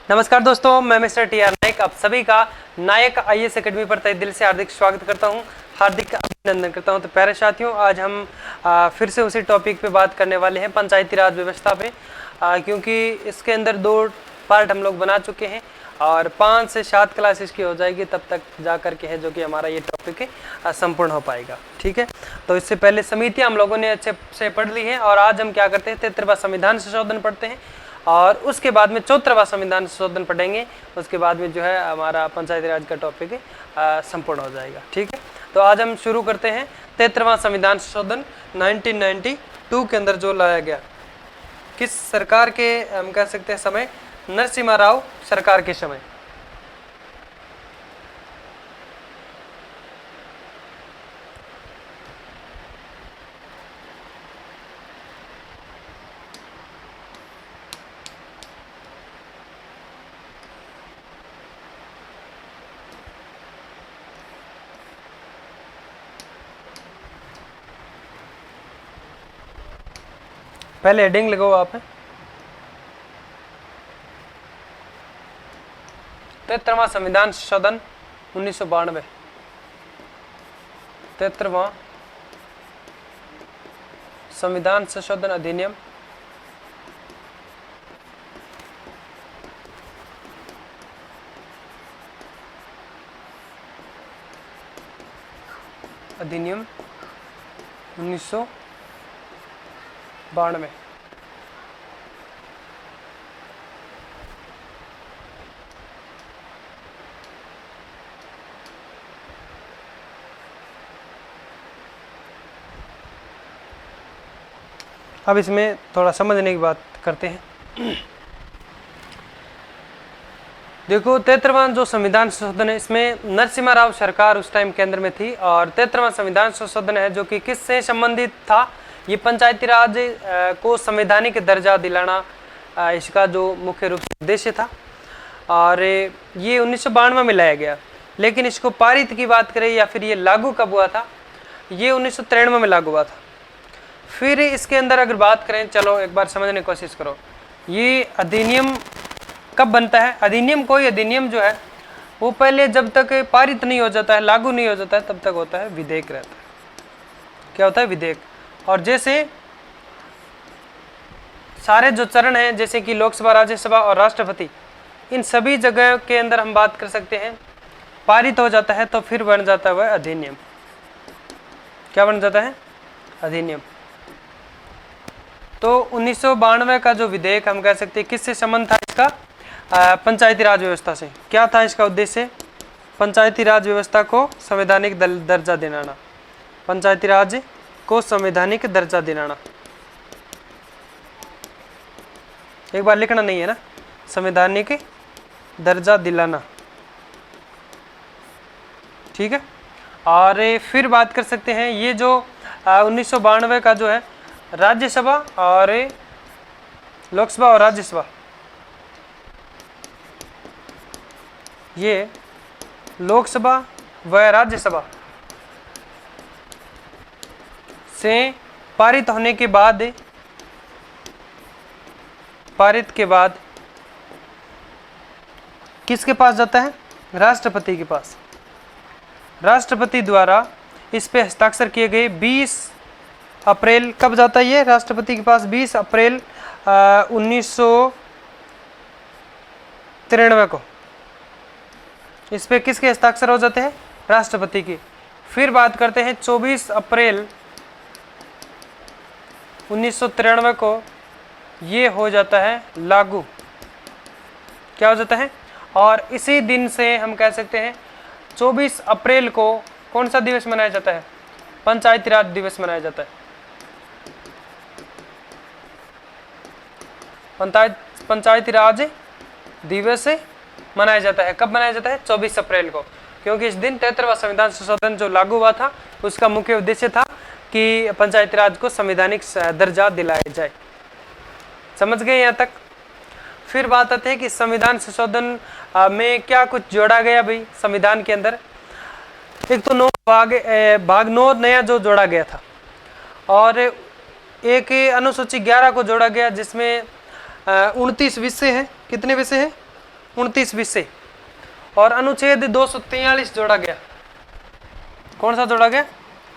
नमस्कार दोस्तों, मैं मिस्टर टी.आर. नायक आप सभी का नायक आईएएस एकेडमी पर तहे दिल से हार्दिक स्वागत करता हूं, हार्दिक अभिनंदन करता हूं। तो प्यारे साथियों, आज हम फिर से उसी टॉपिक पे बात करने वाले हैं, पंचायती राज व्यवस्था पे, क्योंकि इसके अंदर 2 पार्ट हम लोग बना चुके हैं और 5 से 7 क्लास इसकी हो जाएगी, तब तक जा कर के है जो कि हमारा ये टॉपिक है संपूर्ण हो पाएगा। ठीक है, तो इससे पहले समितियाँ हम लोगों ने अच्छे से पढ़ ली हैं और आज हम क्या करते हैं, 73वां संविधान संशोधन पढ़ते हैं और उसके बाद में 74वां संविधान संशोधन पढ़ेंगे। उसके बाद में जो है हमारा पंचायती राज का टॉपिक संपूर्ण हो जाएगा। ठीक है, तो आज हम शुरू करते हैं 73वां संविधान संशोधन 1992 के अंदर जो लाया गया, किस सरकार के हम कह सकते हैं समय, नरसिम्हा राव सरकार के समय। पहले हेडिंग लगाओ आप। 73वां संविधान संशोधन 1992। 73वां संविधान संशोधन अधिनियम अधिनियम 1992। अब इसमें थोड़ा समझने की बात करते हैं। देखो, 73वां जो संविधान संशोधन है, इसमें नरसिम्हा राव सरकार उस टाइम केंद्र में थी और 73वां संविधान संशोधन है जो कि किससे संबंधित था, ये पंचायती राज को संवैधानिक दर्जा दिलाना इसका जो मुख्य रूप से उद्देश्य था और ये 1992 में लाया गया। लेकिन इसको पारित की बात करें या फिर ये लागू कब हुआ था, ये 1993 में लागू हुआ था। फिर इसके अंदर अगर बात करें, चलो एक बार समझने की कोशिश करो, ये अधिनियम कब बनता है। अधिनियम, कोई अधिनियम जो है वो पहले जब तक पारित नहीं हो जाता है, लागू नहीं हो जाता है, तब तक होता है विधेयक रहता है। क्या होता है? विधेयक। और जैसे सारे जो चरण हैं, जैसे कि लोकसभा, राज्यसभा और राष्ट्रपति, इन सभी जगह के अंदर हम बात कर सकते हैं, पारित हो जाता है तो फिर बन जाता है वह अधिनियम। क्या बन जाता है? अधिनियम। तो 1992 का जो विधेयक हम कह सकते हैं किससे संबंध था इसका, पंचायती राज व्यवस्था से। क्या था इसका उद्देश्य? पंचायती राज व्यवस्था को संवैधानिक दर्जा दिलाना। पंचायती राज को संवैधानिक दर्जा दिलाना। एक बार लिखना नहीं है ना, संवैधानिक दर्जा दिलाना। ठीक है, और फिर बात कर सकते हैं, ये जो 1992 का जो है राज्यसभा और लोकसभा और राज्यसभा, ये लोकसभा व राज्यसभा से पारित होने के बाद, किसके पास जाता है? राष्ट्रपति के पास। राष्ट्रपति द्वारा इस पे हस्ताक्षर किए गए 20 अप्रैल, कब जाता है ये राष्ट्रपति के पास? 20 अप्रैल 1993 को इस पे किसके हस्ताक्षर हो जाते हैं? राष्ट्रपति की। फिर बात करते हैं 24 अप्रैल 1993 को ये हो जाता है लागू। क्या हो जाता है? और इसी दिन से हम कह सकते हैं 24 अप्रैल को कौन सा दिवस मनाया जाता है? पंचायती राज दिवस मनाया जाता है। पंचायती राज दिवस मनाया जाता है। कब मनाया जाता है? 24 अप्रैल को, क्योंकि इस दिन 73वां संविधान संशोधन जो लागू हुआ था उसका मुख्य उद्देश्य था कि पंचायती राज को संवैधानिक दर्जा दिलाया जाए। समझ गए यहाँ तक? फिर बात आती है कि संविधान संशोधन में क्या कुछ जोड़ा गया भाई संविधान के अंदर। एक तो भाग 9 नया जो जोड़ा गया था और एक अनुसूची 11 को जोड़ा गया जिसमें 29 विषय हैं। कितने विषय हैं? 29 विषय, और अनुच्छेद 243 जोड़ा गया। कौन सा जोड़ा गया?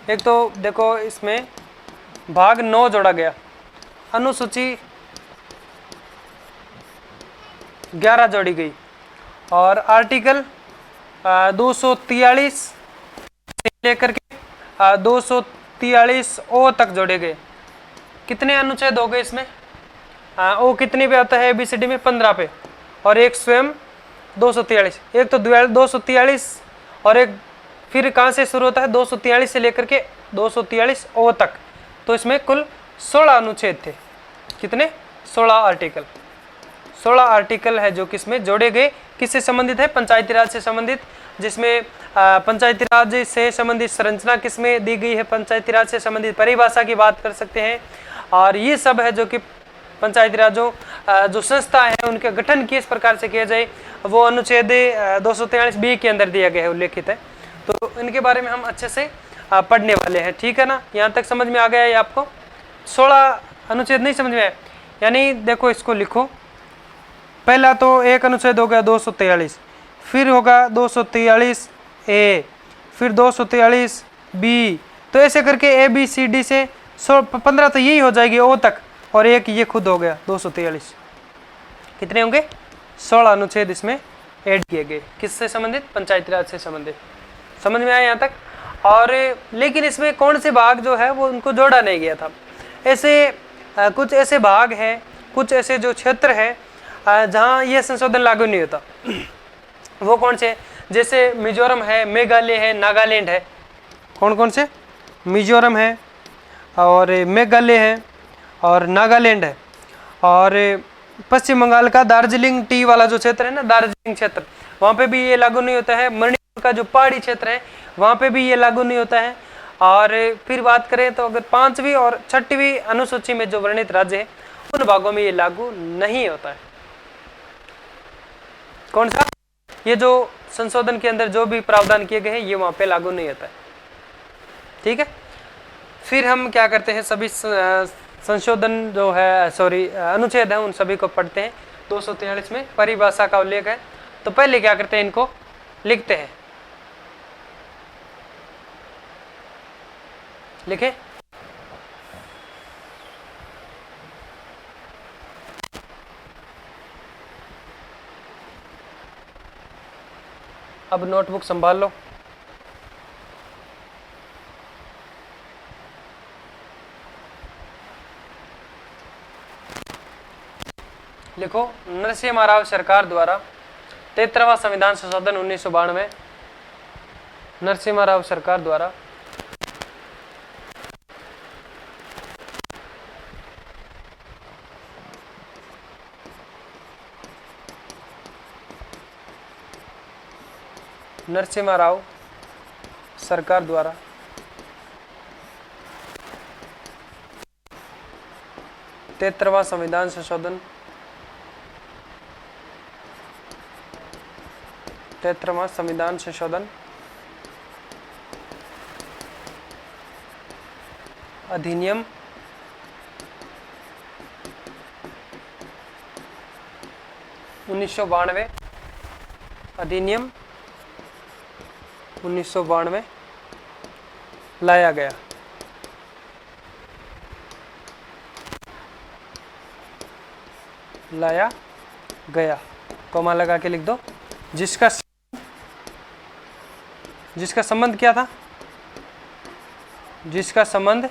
एक तो देखो इसमें भाग 9 जोड़ा गया, अनुसूची 11 जोड़ी गई, और आर्टिकल 243 से लेकर के 243 ओ तक जोड़े गए। कितने अनुच्छेद हो गए इसमें? ओ कितने पे आता है ABCD में? 15 पे, और एक स्वयं 243। एक तो 243 और एक फिर कहाँ से शुरू होता है? 243 से लेकर के 243 ओ तक। तो इसमें कुल 16 अनुच्छेद थे। कितने? 16 आर्टिकल। 16 आर्टिकल है जो किसमें जोड़े गए। किससे संबंधित है? पंचायती राज से संबंधित, जिसमें पंचायती राज से संबंधित संरचना किसमें दी गई है? पंचायती राज से संबंधित परिभाषा की बात कर सकते हैं। और ये सब है जो कि पंचायती राजों जो संस्था है उनके गठन किस प्रकार से किया जाए, वो अनुच्छेद 243B के अंदर दिया गया है, उल्लेखित है। तो इनके बारे में हम अच्छे से पढ़ने वाले हैं, ठीक है ना? यहाँ तक समझ में आ गया है आपको? 16 अनुच्छेद नहीं समझ में आया? यानी देखो इसको लिखो, पहला तो एक अनुच्छेद हो गया 243, फिर होगा 243A, फिर 243B, तो ऐसे करके ABCD से 15 तो यही हो जाएगी ओ तक, और एक ये खुद हो गया 243। कितने होंगे? 16 अनुच्छेद इसमें ऐड किए गए। किससे संबंधित? पंचायती राज से संबंधित। समझ में आया यहाँ तक? और लेकिन इसमें कौन से भाग जो है वो उनको जोड़ा नहीं गया था। ऐसे कुछ ऐसे भाग हैं, कुछ ऐसे जो क्षेत्र है जहाँ ये संशोधन लागू नहीं होता। वो कौन से? जैसे मिजोरम है, मेघालय है, नागालैंड है। कौन कौन से? मिजोरम है और मेघालय है और नागालैंड है, और पश्चिम बंगाल का दार्जिलिंग टी वाला जो क्षेत्र है ना, दार्जिलिंग क्षेत्र, वहाँ पे भी ये लागू नहीं होता है। मणिपुर का जो पहाड़ी क्षेत्र है वहाँ पे भी ये लागू नहीं होता है। और फिर बात करें तो अगर 5वीं और 6वीं अनुसूची में जो वर्णित राज्य है उन भागों में ये लागू नहीं होता है। कौन सा? ये जो संशोधन के अंदर जो भी प्रावधान किए गए हैं ये वहाँ पे लागू नहीं होता है, ठीक है? फिर हम क्या करते हैं, सभी संशोधन जो है अनुच्छेद है उन सभी को पढ़ते हैं। 243 में परिभाषा का उल्लेख है, तो पहले क्या करते हैं, इनको लिखते हैं। लिखे? अब नोटबुक संभाल लो। लिखो, नरसिम्हा राव सरकार द्वारा 73वां संविधान संशोधन 1992। नरसिम्हा राव सरकार द्वारा नरसिम्हा राव सरकार द्वारा 73वां संविधान संशोधन 73वां संविधान संशोधन अधिनियम 1992 अधिनियम 1992 लाया गया। लाया गया, कॉमा लगा के लिख दो। जिसका संबंध क्या था? जिसका संबंध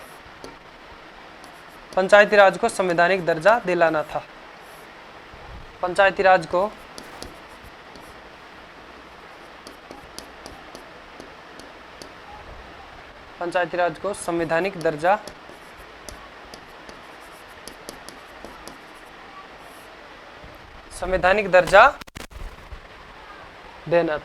पंचायती राज को संवैधानिक दर्जा दिलाना था। पंचायती राज को संवैधानिक दर्जा देना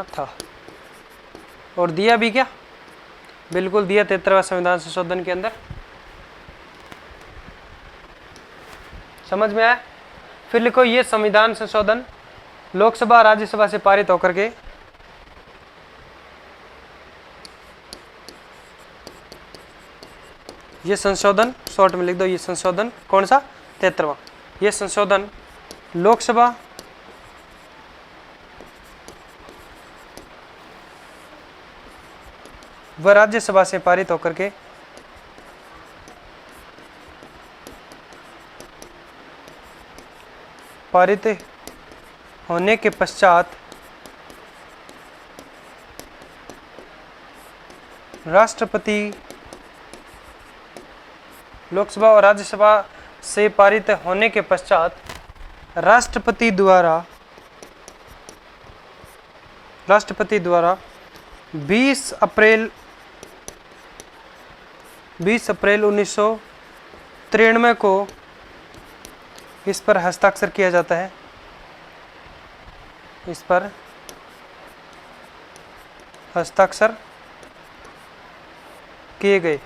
था। और दिया भी क्या? बिल्कुल दिया 73वां संविधान संशोधन के अंदर। समझ में आया? फिर लिखो, ये संविधान संशोधन लोकसभा राज्यसभा से पारित होकर के ये संशोधन शॉर्ट में लिख दो, ये संशोधन कौन सा, 73वां। ये संशोधन लोकसभा व राज्यसभा से पारित होकर के पारित होने के पश्चात राष्ट्रपति, लोकसभा और राज्यसभा से पारित होने के पश्चात राष्ट्रपति द्वारा 20 अप्रैल 1993 को इस पर हस्ताक्षर किया जाता है। इस पर हस्ताक्षर किए गए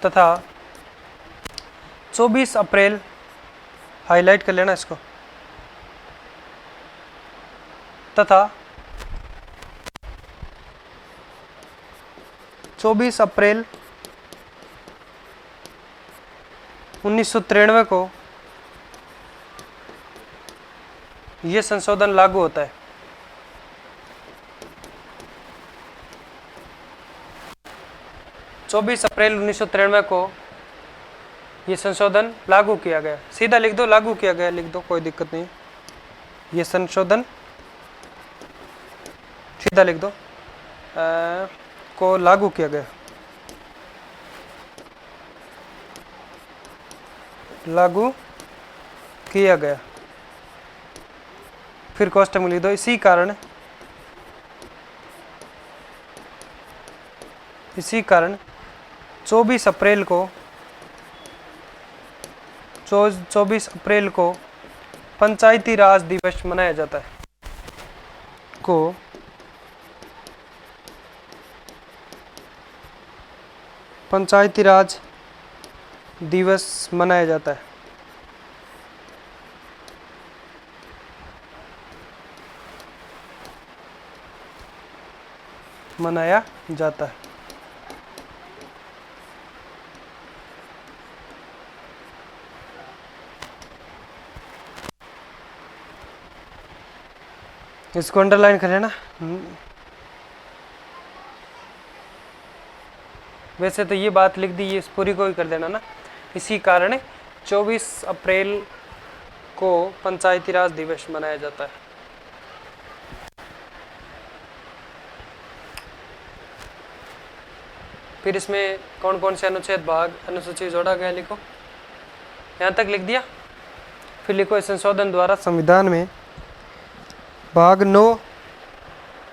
तथा 24 अप्रैल, हाईलाइट कर लेना इसको, तथा 24 अप्रैल 1993 को यह संशोधन लागू होता है। चौबीस अप्रैल 1993 को यह संशोधन लागू किया गया। सीधा लिख दो, लागू किया गया लिख दो, कोई दिक्कत नहीं। यह संशोधन सीधा लिख दो, को लागू किया गया, लागू किया गया। फिर कोष्टक में लिख दो, इसी कारण 24 अप्रैल को पंचायती राज दिवस मनाया जाता है। पंचायती राज दिवस मनाया जाता है। मनाया जाता है। इसको अंडरलाइन कर लेना। वैसे तो ये बात लिख दी, ये इस पूरी को ही कर देना ना। इसी कारण 24 अप्रैल को पंचायती राज दिवस मनाया जाता है। फिर इसमें कौन कौन से अनुच्छेद, भाग, अनुसूची जोड़ा गया लिखो। यहाँ तक लिख दिया। फिर लिखो, इस संशोधन द्वारा संविधान में भाग 9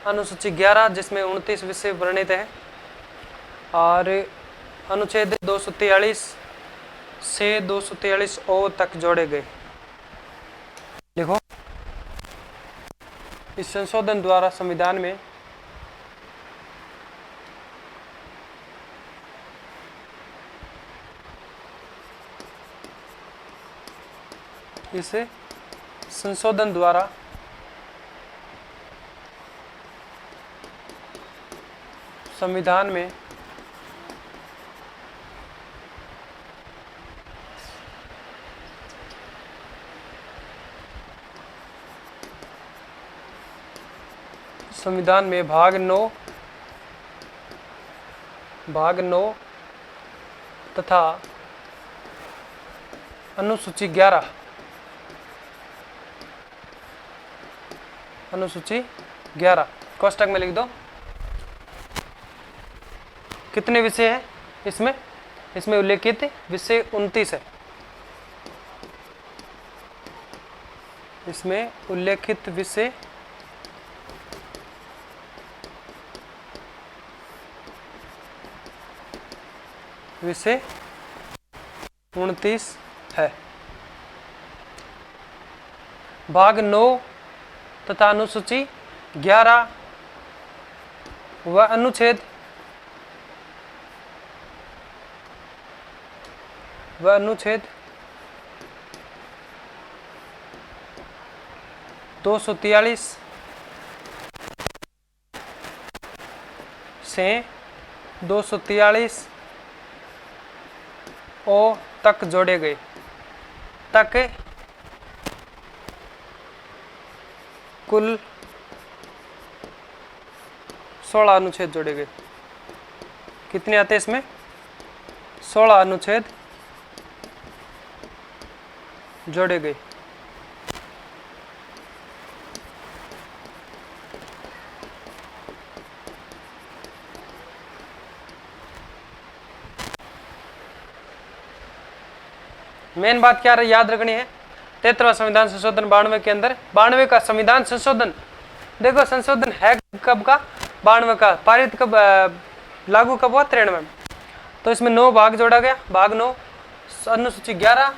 अनुसूची 11 जिसमें 29 विषय वर्णित है और अनुच्छेद 243 से 243 ओ तक जोड़े गए। देखो, इस संशोधन द्वारा संविधान में इस संशोधन द्वारा संविधान में भाग 9 तथा अनुसूची 11 कोष्टक में लिख दो। कितने विषय हैं इसमें उल्लेखित विषय 29 है। इसमें उल्लेखित विषय 29 है। भाग 9 तथा अनुसूची 11 व अनुच्छेद 243 से 243 ओ तक जोड़े गए। तक कुल 16 अनुच्छेद जोड़े गए। कितने आते हैं इसमें? 16 अनुच्छेद जोड़े गए। मेन बात क्या याद रखनी है? 73वां संविधान संशोधन 92 के अंदर, 92 का संविधान संशोधन, देखो संशोधन है कब का? 92 का। पारित कब, लागू कब हुआ? 93 में। तो इसमें 9 भाग जोड़ा गया। भाग 9 अनुसूची 11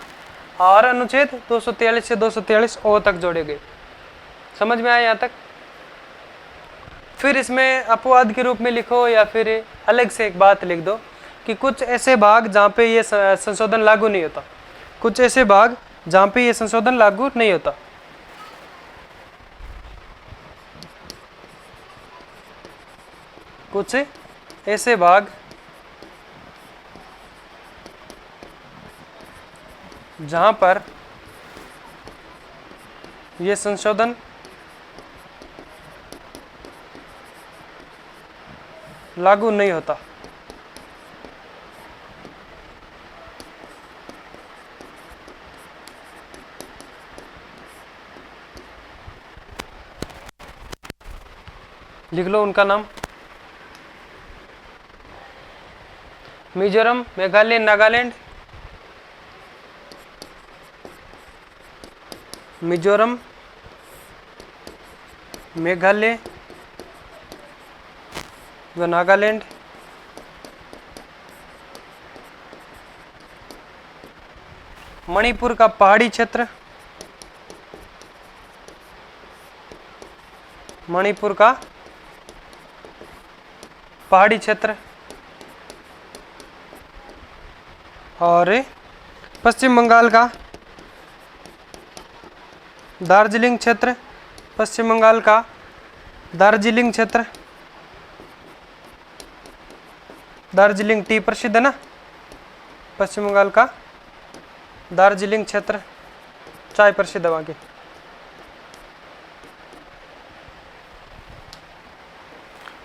और अनुच्छेद 243 से 243 ओ तक जोड़े गए। समझ में आया यहाँ तक? फिर इसमें अपवाद के रूप में लिखो या फिर अलग से एक बात लिख दो कि कुछ ऐसे भाग जहाँ पे ये संशोधन लागू नहीं होता। कुछ ऐसे भाग जहाँ पे ये संशोधन लागू नहीं होता। कुछ ऐसे भाग जहाँ पर ये संशोधन लागू नहीं होता। लिख लो उनका नाम। मिजोरम, मेघालय, नागालैंड। मिजोरम, मेघालय व नागालैंड। मणिपुर का पहाड़ी क्षेत्र, मणिपुर का पहाड़ी क्षेत्र। और पश्चिम बंगाल का दार्जिलिंग क्षेत्र, पश्चिम बंगाल का दार्जिलिंग क्षेत्र। दार्जिलिंग टी प्रसिद्ध है ना, पश्चिम बंगाल का दार्जिलिंग क्षेत्र, चाय प्रसिद्ध है वहाँ की।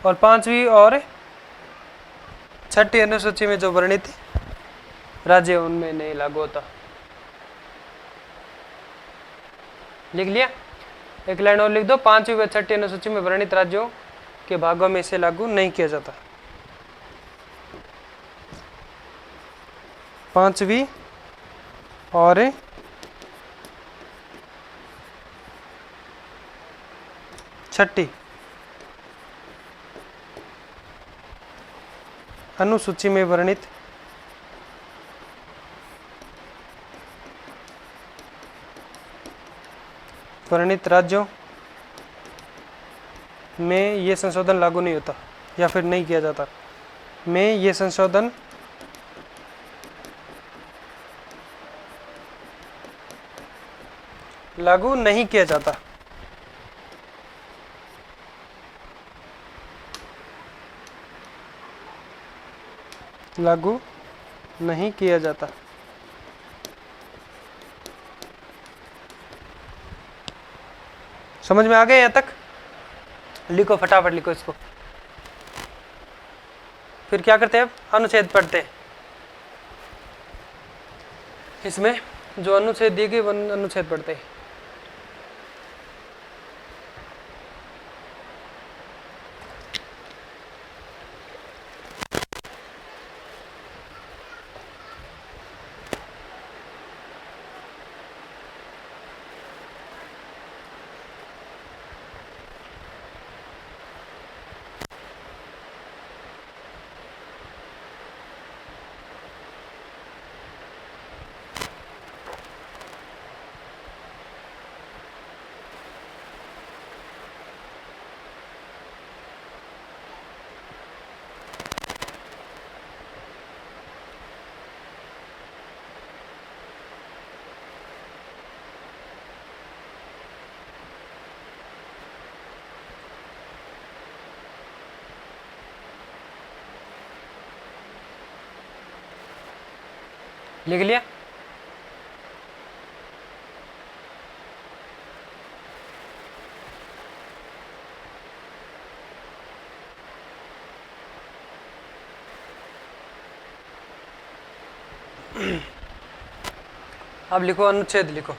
और 5वीं और 6ठी अनुसूची में जो वर्णित राज्य उनमें नहीं लागू होता। लिख लिया? एक लाइन और लिख दो। 5वीं व 6ठी अनुसूची में वर्णित राज्यों के भागों में इसे लागू नहीं किया जाता। 5वीं और 6ठी अनुसूची में वर्णित राज्यों में ये संशोधन लागू नहीं होता या फिर नहीं किया जाता। में ये संशोधन लागू नहीं किया जाता। लागू नहीं किया जाता। समझ में आ गया यहाँ तक? लिखो, फटाफट लिखो इसको। फिर क्या करते हैं? अब अनुच्छेद पढ़ते हैं। इसमें जो अनुच्छेद दिए गए वो अनुच्छेद पढ़ते हैं। लिख लिया? अब लिखो अनुच्छेद, लिखो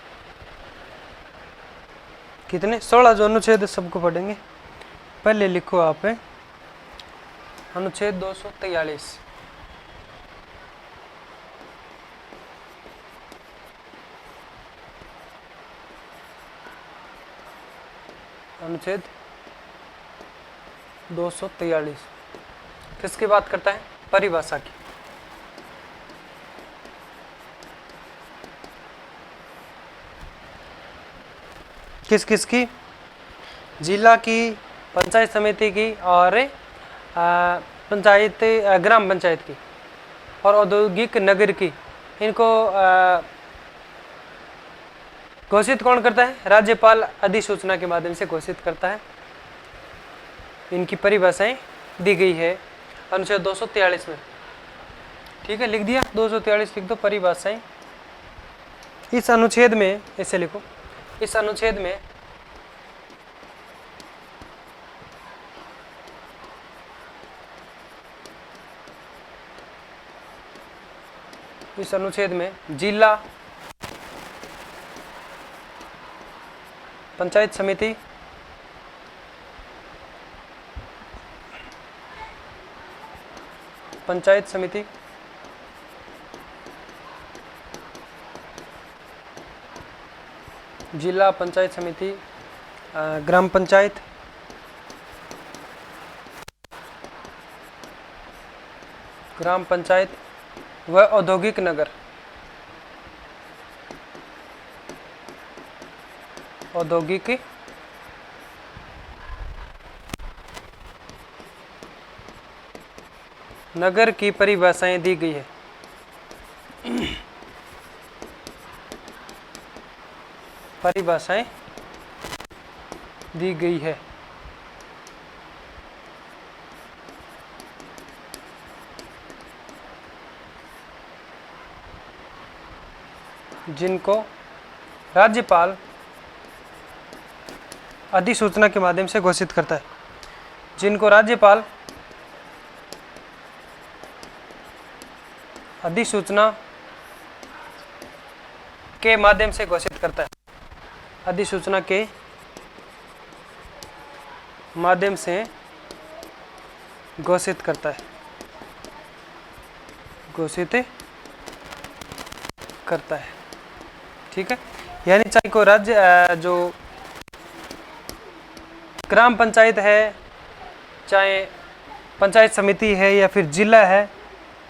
कितने 16 जो अनुच्छेद सबको पढ़ेंगे। पहले लिखो आप अनुच्छेद 243। अनुच्छेद 243 किसकी बात करता है? परिभाषा की। किस किस की? जिला की, पंचायत समिति की और पंचायत ग्राम पंचायत की और औद्योगिक नगर की। इनको घोषित कौन करता है? राज्यपाल अधिसूचना के माध्यम से घोषित करता है। इनकी परिभाषाएं दी गई है अनुच्छेद 243 में। ठीक है, लिख दिया? 243 लिख दो, परिभाषाएं। इस अनुच्छेद में ऐसे लिखो, इस अनुच्छेद में जिला, पंचायत समिति, जिला पंचायत समिति, ग्राम पंचायत, व औद्योगिक नगर, नगर की परिभाषाएं दी गई है। परिभाषाएं दी गई है। जिनको राज्यपाल अधिसूचना के माध्यम से घोषित करता है। जिनको राज्यपाल अधिसूचना के माध्यम से घोषित करता है। अधिसूचना के माध्यम से घोषित करता है, घोषित करता है। ठीक है, यानी चाहे को राज्य जो ग्राम पंचायत है, चाहे पंचायत समिति है या फिर जिला है,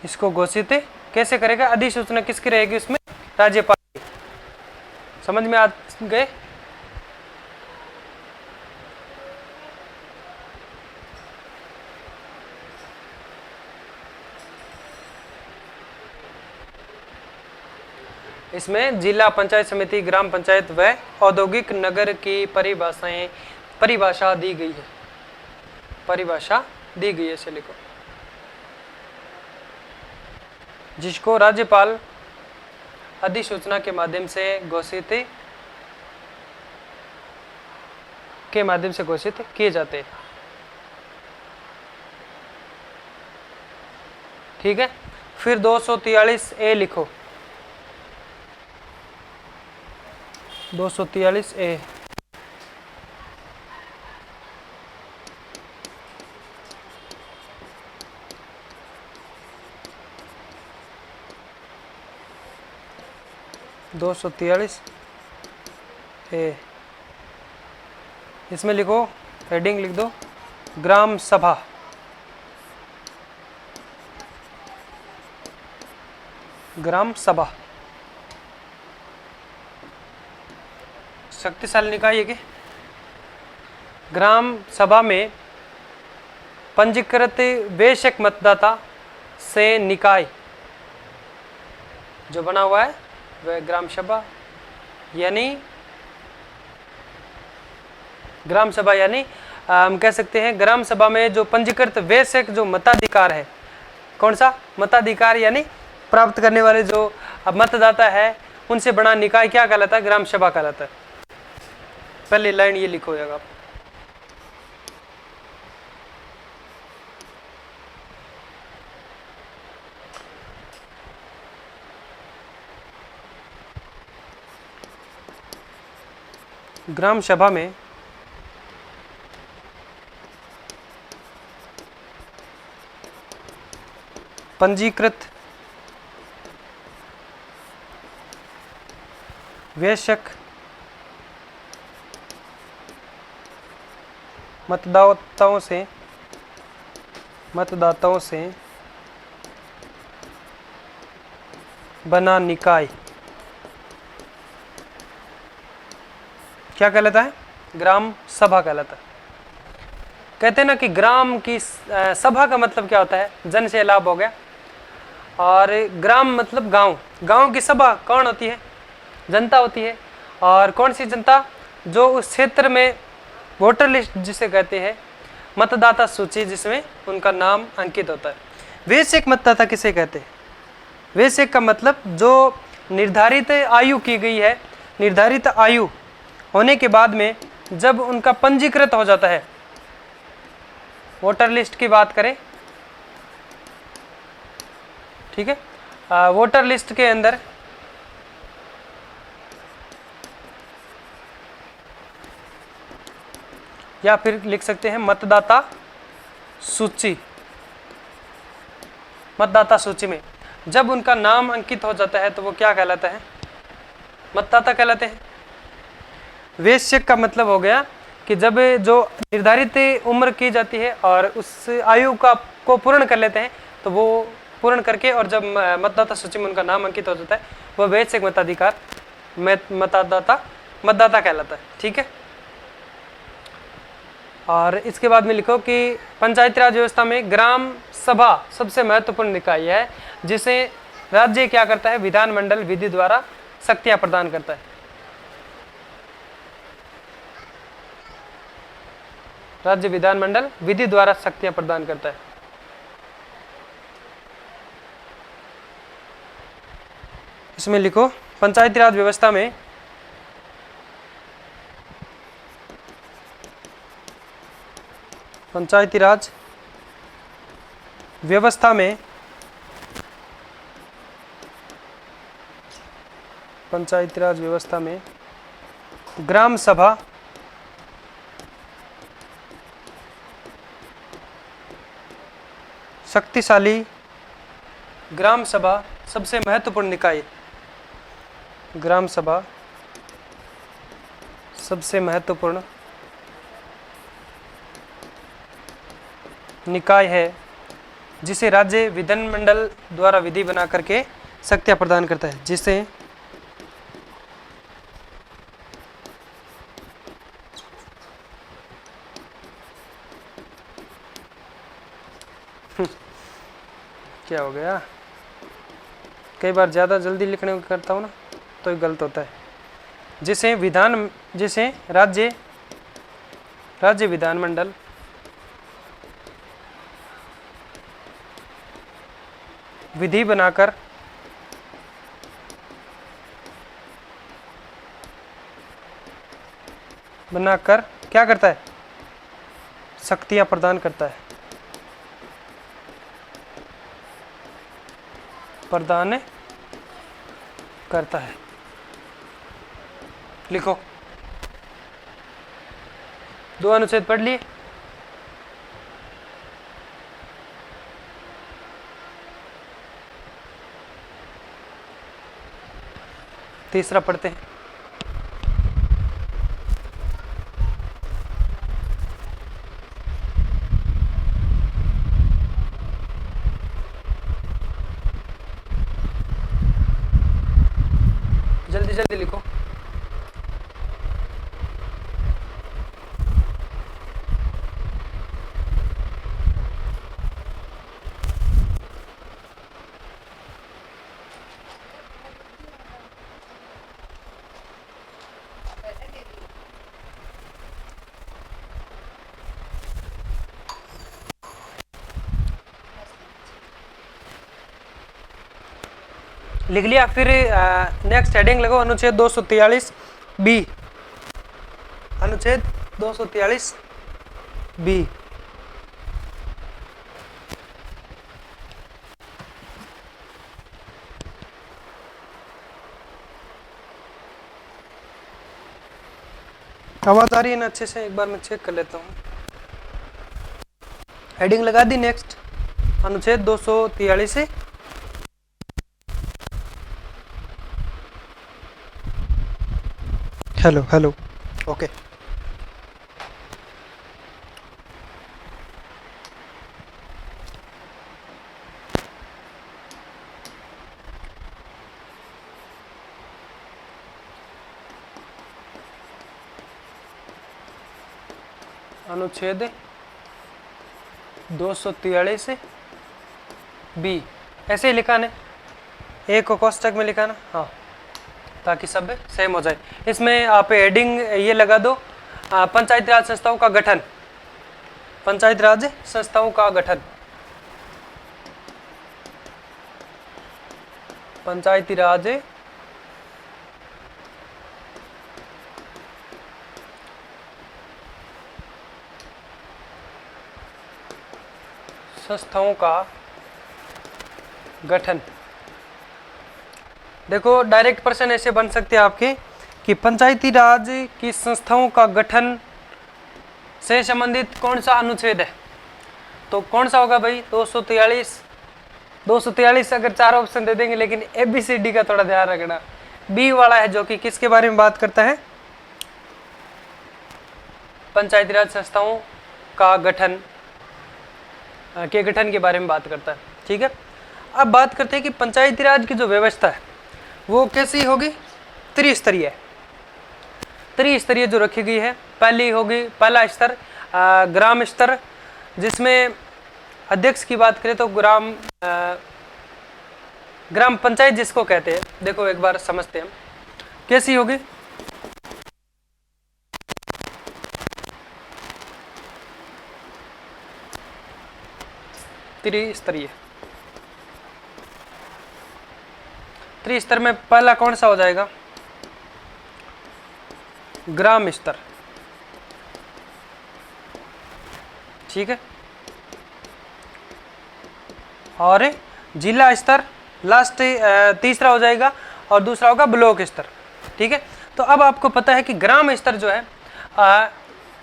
इसको घोषित कैसे करेगा? अधिसूचना किसकी रहेगी उसमें? राज्यपाल की। समझ में आ गए? इसमें जिला, पंचायत समिति, ग्राम पंचायत व औद्योगिक नगर की परिभाषा दी गई है। परिभाषा दी गई है, इसे लिखो। जिसको राज्यपाल अधिसूचना के माध्यम से घोषित किए जाते हैं। ठीक है, फिर 243 ए लिखो। 243 ए ए, इसमें लिखो, हेडिंग लिख दो, ग्राम सभा। ग्राम सभा शक्तिशाली निकाय है कि ग्राम सभा में पंजीकृत बेशक मतदाता से निकाय जो बना हुआ है वह ग्राम सभा, यानी हम कह सकते हैं ग्राम सभा में जो पंजीकृत वैश्यक जो मताधिकार है, कौन सा मताधिकार, यानी प्राप्त करने वाले जो अब मतदाता है, उनसे बड़ा निकाय क्या कहलाता है? ग्राम सभा कहलाता है। पहली लाइन ये लिखो आप। ग्राम सभा में पंजीकृत वयस्क मतदाताओं से बना निकाय क्या कहलाता है? ग्राम सभा कहलाता है। कहते हैं ना कि ग्राम की सभा का मतलब क्या होता है? जन से लाभ हो गया, और ग्राम मतलब गांव। गांव की सभा कौन होती है? जनता होती है। और कौन सी जनता? जो उस क्षेत्र में वोटर लिस्ट जिसे कहते हैं, मतदाता सूची जिसमें उनका नाम अंकित होता है। वयस्क मतदाता किसे कहते हैं? वयस्क का मतलब जो निर्धारित आयु की गई है, निर्धारित आयु होने के बाद में जब उनका पंजीकृत हो जाता है, वोटर लिस्ट की बात करें, ठीक है, वोटर लिस्ट के अंदर या फिर लिख सकते हैं मतदाता सूची। मतदाता सूची में जब उनका नाम अंकित हो जाता है तो वो क्या कहलाता है? मतदाता कहलाते हैं। वयस्क का मतलब हो गया कि जब जो निर्धारित उम्र की जाती है और उस आयु को पूर्ण कर लेते हैं, तो वो पूर्ण करके और जब मतदाता सूची में उनका नाम अंकित हो जाता है, वह वयस्क मताधिकार मतदाता कहलाता है। ठीक है। और इसके बाद में लिखो कि पंचायती राज व्यवस्था में ग्राम सभा सबसे महत्वपूर्ण निकाय है, जिसे राज्य क्या करता है? विधानमंडल विधि द्वारा शक्तियां प्रदान करता है। राज्य विधानमंडल विधि द्वारा शक्तियां प्रदान करता है। इसमें लिखो पंचायती राज व्यवस्था में पंचायती राज व्यवस्था में पंचायती राज व्यवस्था में ग्राम सभा शक्तिशाली, ग्राम सभा सबसे महत्वपूर्ण निकाय, ग्राम सभा सबसे महत्वपूर्ण निकाय है, जिसे राज्य विधानमंडल द्वारा विधि बना करके शक्तियां प्रदान करता है, जिसे क्या हो गया, कई बार ज़्यादा जल्दी लिखने को करता हूँ ना, तो ये गलत होता है। जिसे राज्य विधानमंडल विधि बनाकर क्या करता है? शक्तियां प्रदान करता है, प्रदान करता है। लिखो, दो अनुच्छेद पढ़ लिए। तीसरा पढ़ते हैं। जल्दी जल्दी लिखो। लिख लिया। फिर नेक्स्ट हेडिंग लगाओ अनुच्छेद 243 बी, अनुच्छेद 243 बी। आवाज आ रही है ना अच्छे से? एक बार मैं चेक कर लेता हूँ। हेडिंग लगा दी। नेक्स्ट अनुच्छेद 243 से हेलो हेलो ओके। अनुच्छेद 243 बी ऐसे ही लिखा है, एक को कोष्टक में लिखा ना, हाँ, ताकि सब सेम हो जाए। इसमें आप हेडिंग ये लगा दो, पंचायती राज संस्थाओं का गठन, पंचायती राज संस्थाओं का गठन, पंचायती राज संस्थाओं का गठन। देखो डायरेक्ट प्रश्न ऐसे बन सकते हैं आपके कि पंचायती राज की संस्थाओं का गठन से संबंधित कौन सा अनुच्छेद है, तो कौन सा होगा भाई? 243। 243 अगर 4 ऑप्शन दे देंगे, लेकिन ABCD का थोड़ा ध्यान रखना। बी वाला है जो कि किसके बारे में बात करता है? पंचायती राज संस्थाओं का गठन के गठन के बारे में बात करता है। ठीक है, अब बात करते हैं कि पंचायती राज की जो व्यवस्था है वो कैसी होगी? त्रिस्तरीय। त्रिस्तरीय जो रखी गई है, पहली होगी, पहला स्तर ग्राम स्तर, जिसमें अध्यक्ष की बात करें तो ग्राम पंचायत जिसको कहते हैं। देखो एक बार समझते हैं कैसी होगी। त्रिस्तरीय। त्रिस्तर में पहला कौन सा हो जाएगा? ग्राम स्तर। ठीक है, और जिला स्तर लास्ट तीसरा हो जाएगा, और दूसरा होगा ब्लॉक स्तर। ठीक है, तो अब आपको पता है कि ग्राम स्तर जो है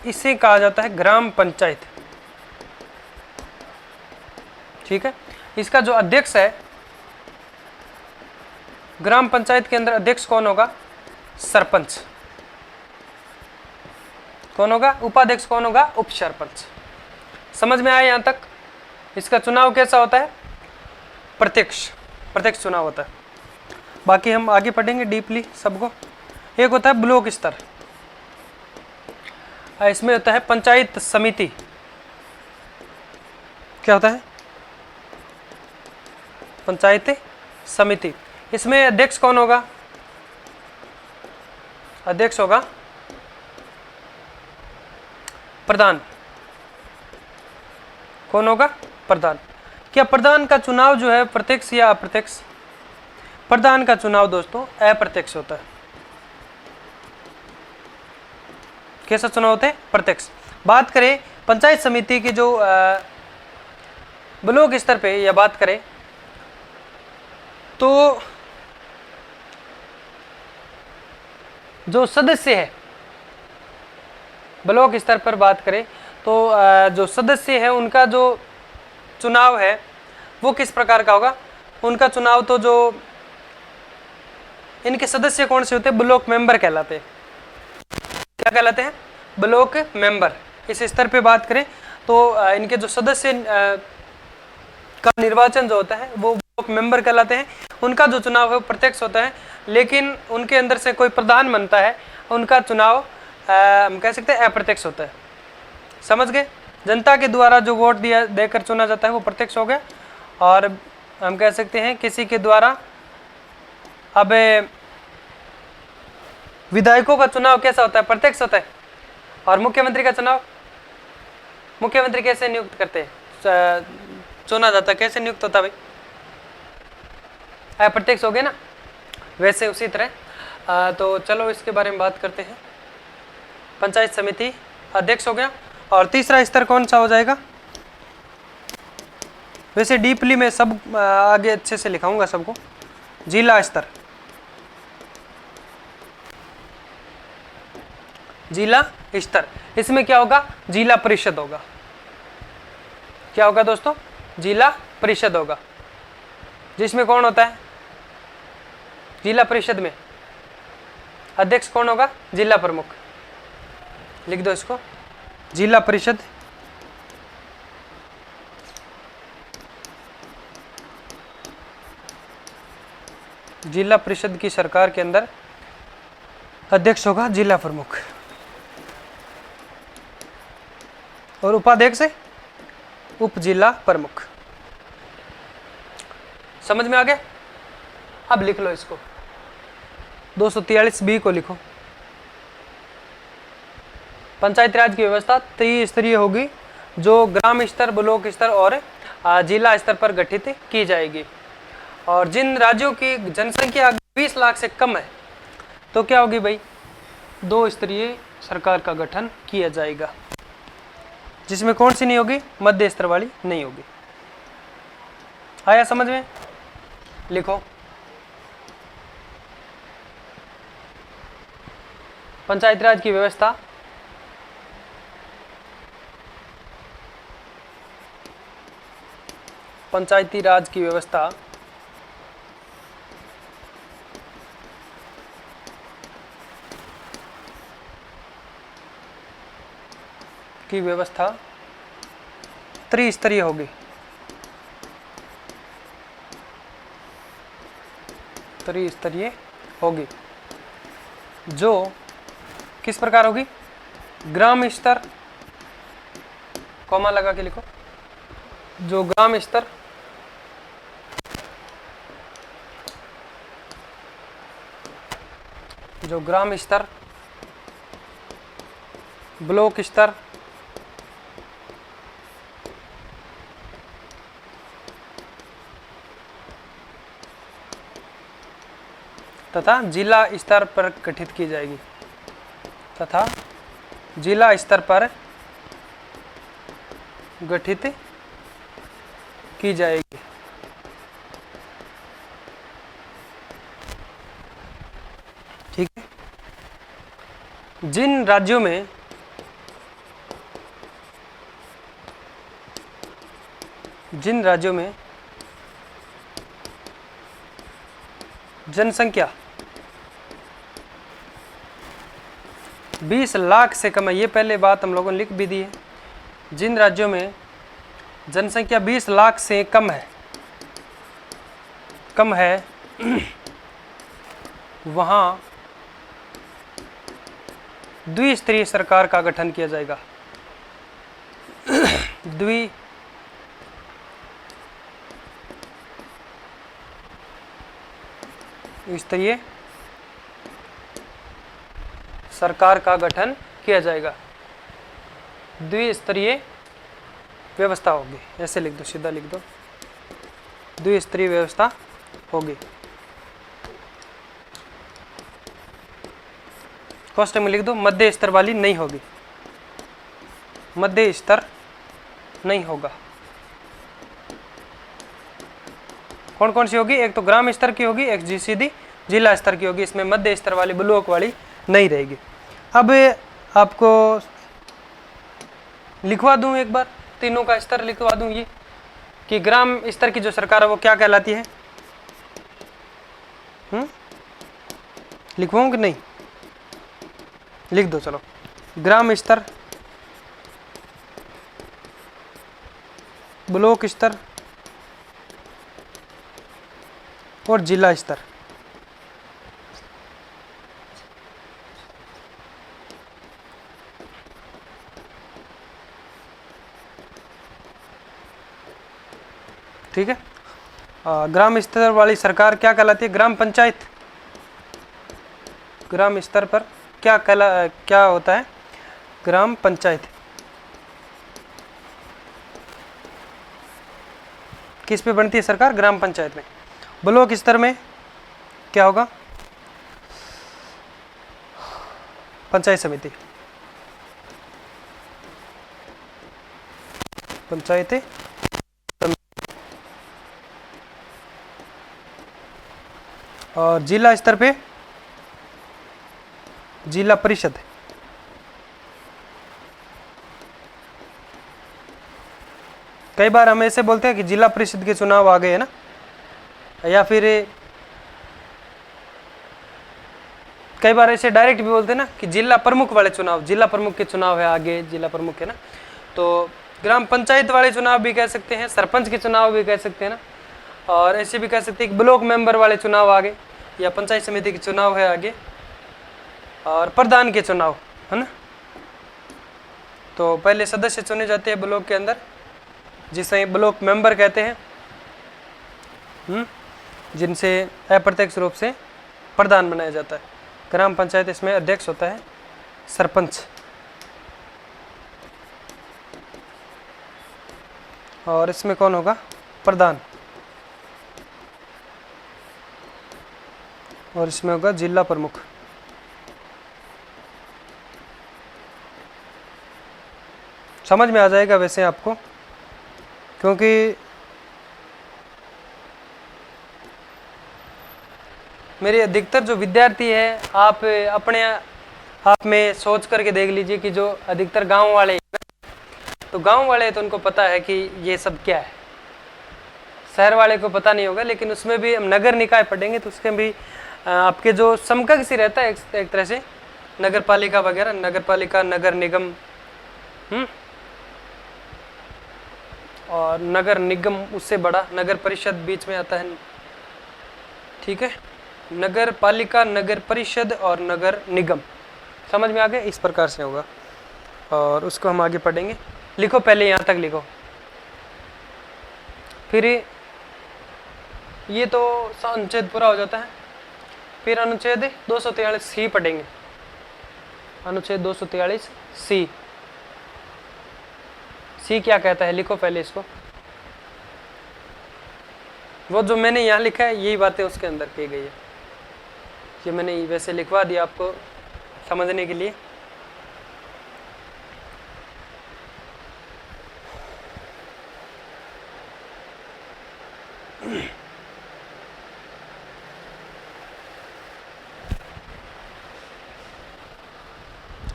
इसे कहा जाता है ग्राम पंचायत। ठीक है, इसका जो अध्यक्ष है, ग्राम पंचायत के अंदर अध्यक्ष कौन होगा? सरपंच। कौन होगा? उपाध्यक्ष कौन होगा? उप सरपंच। समझ में आया यहां तक? इसका चुनाव कैसा होता है? प्रत्यक्ष, प्रत्यक्ष चुनाव होता है। बाकी हम आगे पढ़ेंगे डीपली सबको। एक होता है ब्लॉक स्तर, इसमें होता है पंचायत समिति। क्या होता है? पंचायत समिति। इसमें अध्यक्ष कौन होगा? अध्यक्ष होगा प्रधान। कौन होगा? प्रधान। क्या प्रधान का चुनाव जो है प्रत्यक्ष या अप्रत्यक्ष? प्रधान का चुनाव दोस्तों अप्रत्यक्ष होता है। कैसा चुनाव होता है? प्रत्यक्ष। बात करें पंचायत समिति की जो ब्लॉक स्तर पे या बात करें तो जो सदस्य है, ब्लॉक स्तर पर बात करें तो जो सदस्य है उनका जो चुनाव है वो किस प्रकार का होगा? उनका चुनाव तो जो इनके सदस्य कौन से होते हैं? ब्लॉक मेंबर कहलाते हैं। क्या कहलाते हैं? Block member. इस स्तर पे बात करें तो इनके जो सदस्य का निर्वाचन जो होता है वो ब्लॉक मेंबर कहलाते हैं। उनका जो चुनाव है वो प्रत्यक्ष होता है, लेकिन उनके अंदर से कोई प्रधान बनता है, उनका चुनाव हम कह सकते हैं अप्रत्यक्ष होता है। समझ गए? जनता के द्वारा जो वोट दिया देकर चुना जाता है वो प्रत्यक्ष हो गया, और हम कह सकते हैं किसी के द्वारा अब विधायकों का चुनाव कैसा होता है? प्रत्यक्ष होता है। और मुख्यमंत्री का चुनाव, मुख्यमंत्री कैसे नियुक्त करते हैं, चुना जाता है, कैसे नियुक्त होता है भाई? अप्रत्यक्ष हो गए ना, वैसे उसी तरह तो चलो इसके बारे में बात करते हैं। पंचायत समिति अध्यक्ष हो गया। और तीसरा स्तर कौन सा हो जाएगा? वैसे डीपली मैं सब आगे अच्छे से लिखाऊंगा सबको। जिला स्तर, जिला स्तर, इसमें क्या होगा? जिला परिषद होगा। क्या होगा दोस्तों? जिला परिषद होगा, जिसमें कौन होता है? जिला परिषद में अध्यक्ष कौन होगा? जिला प्रमुख। लिख दो इसको, जिला परिषद जिला परिषद की सरकार के अंदर अध्यक्ष होगा जिला प्रमुख, और उपाध्यक्ष उप जिला प्रमुख। समझ में आ गया? अब लिख लो इसको, 243B को लिखो। पंचायती राज की व्यवस्था त्रिस्तरीय होगी, जो ग्राम स्तर, ब्लॉक स्तर और जिला स्तर पर गठित की जाएगी। और जिन राज्यों की जनसंख्या 20 लाख से कम है तो क्या होगी भाई? 2 स्तरीय सरकार का गठन किया जाएगा, जिसमें कौन सी नहीं होगी? मध्य स्तर वाली नहीं होगी। आया समझ में? लिखो, पंचायती राज की व्यवस्था पंचायती राज की व्यवस्था त्रिस्तरीय होगी। त्रिस्तरीय होगी, जो किस प्रकार होगी? ग्राम स्तर, कॉमा लगा के लिखो, जो ग्राम स्तर, ब्लॉक स्तर तथा जिला स्तर पर गठित की जाएगी, तथा जिला स्तर पर गठित की जाएगी। ठीक है। जिन राज्यों में जनसंख्या 20 लाख से कम है, ये पहले बात हम लोगों ने लिख भी दी है। जिन राज्यों में जनसंख्या 20 लाख से कम है वहाँ द्विस्तरीय सरकार का गठन किया जाएगा। द्विस्तरीय सरकार का गठन किया जाएगा, द्विस्तरीय व्यवस्था होगी। ऐसे लिख दो, सीधा लिख दो, द्विस्तरीय व्यवस्था होगी। कोष्टक में लिख दो, मध्य स्तर वाली नहीं होगी, मध्य स्तर नहीं होगा। कौन कौन सी होगी? एक तो ग्राम स्तर की होगी, एक सीधी जिला स्तर की होगी। इसमें मध्य स्तर वाली, ब्लॉक वाली नहीं रहेगी। अब आपको लिखवा दूं एक बार, तीनों का स्तर लिखवा दूं ये, कि ग्राम स्तर की जो सरकार है वो क्या कहलाती है? लिखवाऊं कि नहीं? लिख दो चलो, ग्राम स्तर, ब्लॉक स्तर और जिला स्तर। ठीक है। ग्राम स्तर वाली सरकार क्या कहलाती है? ग्राम पंचायत। ग्राम स्तर पर क्या होता है? ग्राम पंचायत। किस पे बनती है सरकार? ग्राम पंचायत में। ब्लॉक स्तर में क्या होगा? पंचायत समिति, पंचायत समिति। और जिला स्तर पे जिला परिषद। कई बार हम ऐसे बोलते हैं कि जिला परिषद के चुनाव आ गए है ना, या फिर कई बार ऐसे डायरेक्ट भी बोलते हैं ना कि जिला प्रमुख वाले चुनाव, जिला प्रमुख के चुनाव है आगे, जिला प्रमुख है ना। तो ग्राम पंचायत वाले चुनाव भी कह सकते हैं, सरपंच के चुनाव भी कह सकते हैं ना, और ऐसे भी कह सकते हैं कि ब्लॉक मेंबर वाले चुनाव आगे, या पंचायत समिति के चुनाव है आगे, और प्रधान के चुनाव है ना। तो पहले सदस्य चुने जाते हैं ब्लॉक के अंदर, जिसे ब्लॉक मेंबर कहते हैं, जिनसे अप्रत्यक्ष रूप से प्रधान बनाया जाता है। ग्राम पंचायत इसमें अध्यक्ष होता है सरपंच, और इसमें कौन होगा? प्रधान, और इसमें होगा जिला प्रमुख। समझ में आ जाएगा वैसे आपको, क्योंकि मेरे अधिकतर जो विद्यार्थी है, आप अपने आप में सोच करके देख लीजिए कि जो अधिकतर गांव वाले, तो गांव वाले तो उनको पता है कि ये सब क्या है, शहर वाले को पता नहीं होगा। लेकिन उसमें भी हम नगर निकाय पढ़ेंगे तो उसके भी आपके जो समकक्ष ही रहता है एक तरह से, नगर पालिका वगैरह, नगर पालिका, नगर निगम, और नगर निगम उससे बड़ा, नगर परिषद बीच में आता है, ठीक है। नगर पालिका, नगर परिषद और नगर निगम, समझ में आ गया? इस प्रकार से होगा, और उसको हम आगे पढ़ेंगे। लिखो, पहले यहाँ तक लिखो, फिर ये तो अनुच्छेद पूरा हो जाता है, फिर अनुच्छेद 243 सी पढ़ेंगे। अनुच्छेद 243 सी, सी क्या कहता है? लिखो पहले इसको। वो जो मैंने यहाँ लिखा है यही बातें उसके अंदर की गई है, ये मैंने वैसे लिखवा दिया आपको समझने के लिए।